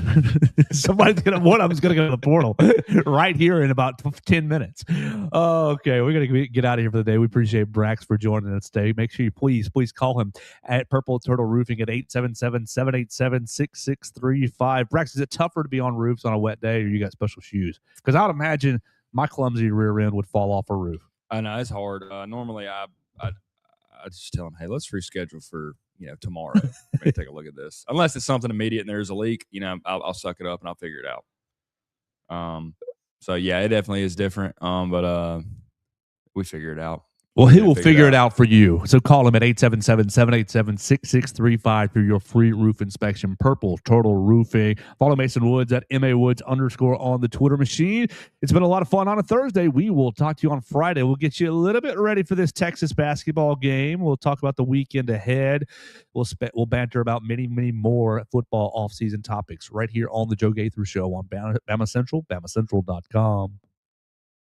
Speaker 1: of them's gonna go to the portal right here in about 10 minutes. Okay, we're gonna get out of here for the day. We appreciate Brax for joining us today. Make sure you please call him at Purple Turtle Roofing at 877-787-6635. Brax, is it tougher to be on roofs on a wet day, or you got special shoes? Because I would imagine my clumsy rear end would fall off a roof.
Speaker 2: I know it's hard. Normally I just tell them, hey, let's reschedule for tomorrow. Maybe take a look at this. Unless it's something immediate and there's a leak, I'll suck it up and I'll figure it out. So yeah, it definitely is different. But we figure it out.
Speaker 1: Well, he will figure it out for you. So call him at 877-787-6635 for your free roof inspection. Purple Turtle Roofing. Follow Mason Woods at MAWoods_ on the Twitter machine. It's been a lot of fun on a Thursday. We will talk to you on Friday. We'll get you a little bit ready for this Texas basketball game. We'll talk about the weekend ahead. We'll banter about many, many more football offseason topics right here on the Joe Gaither Show on BamaCentral, BamaCentral.com.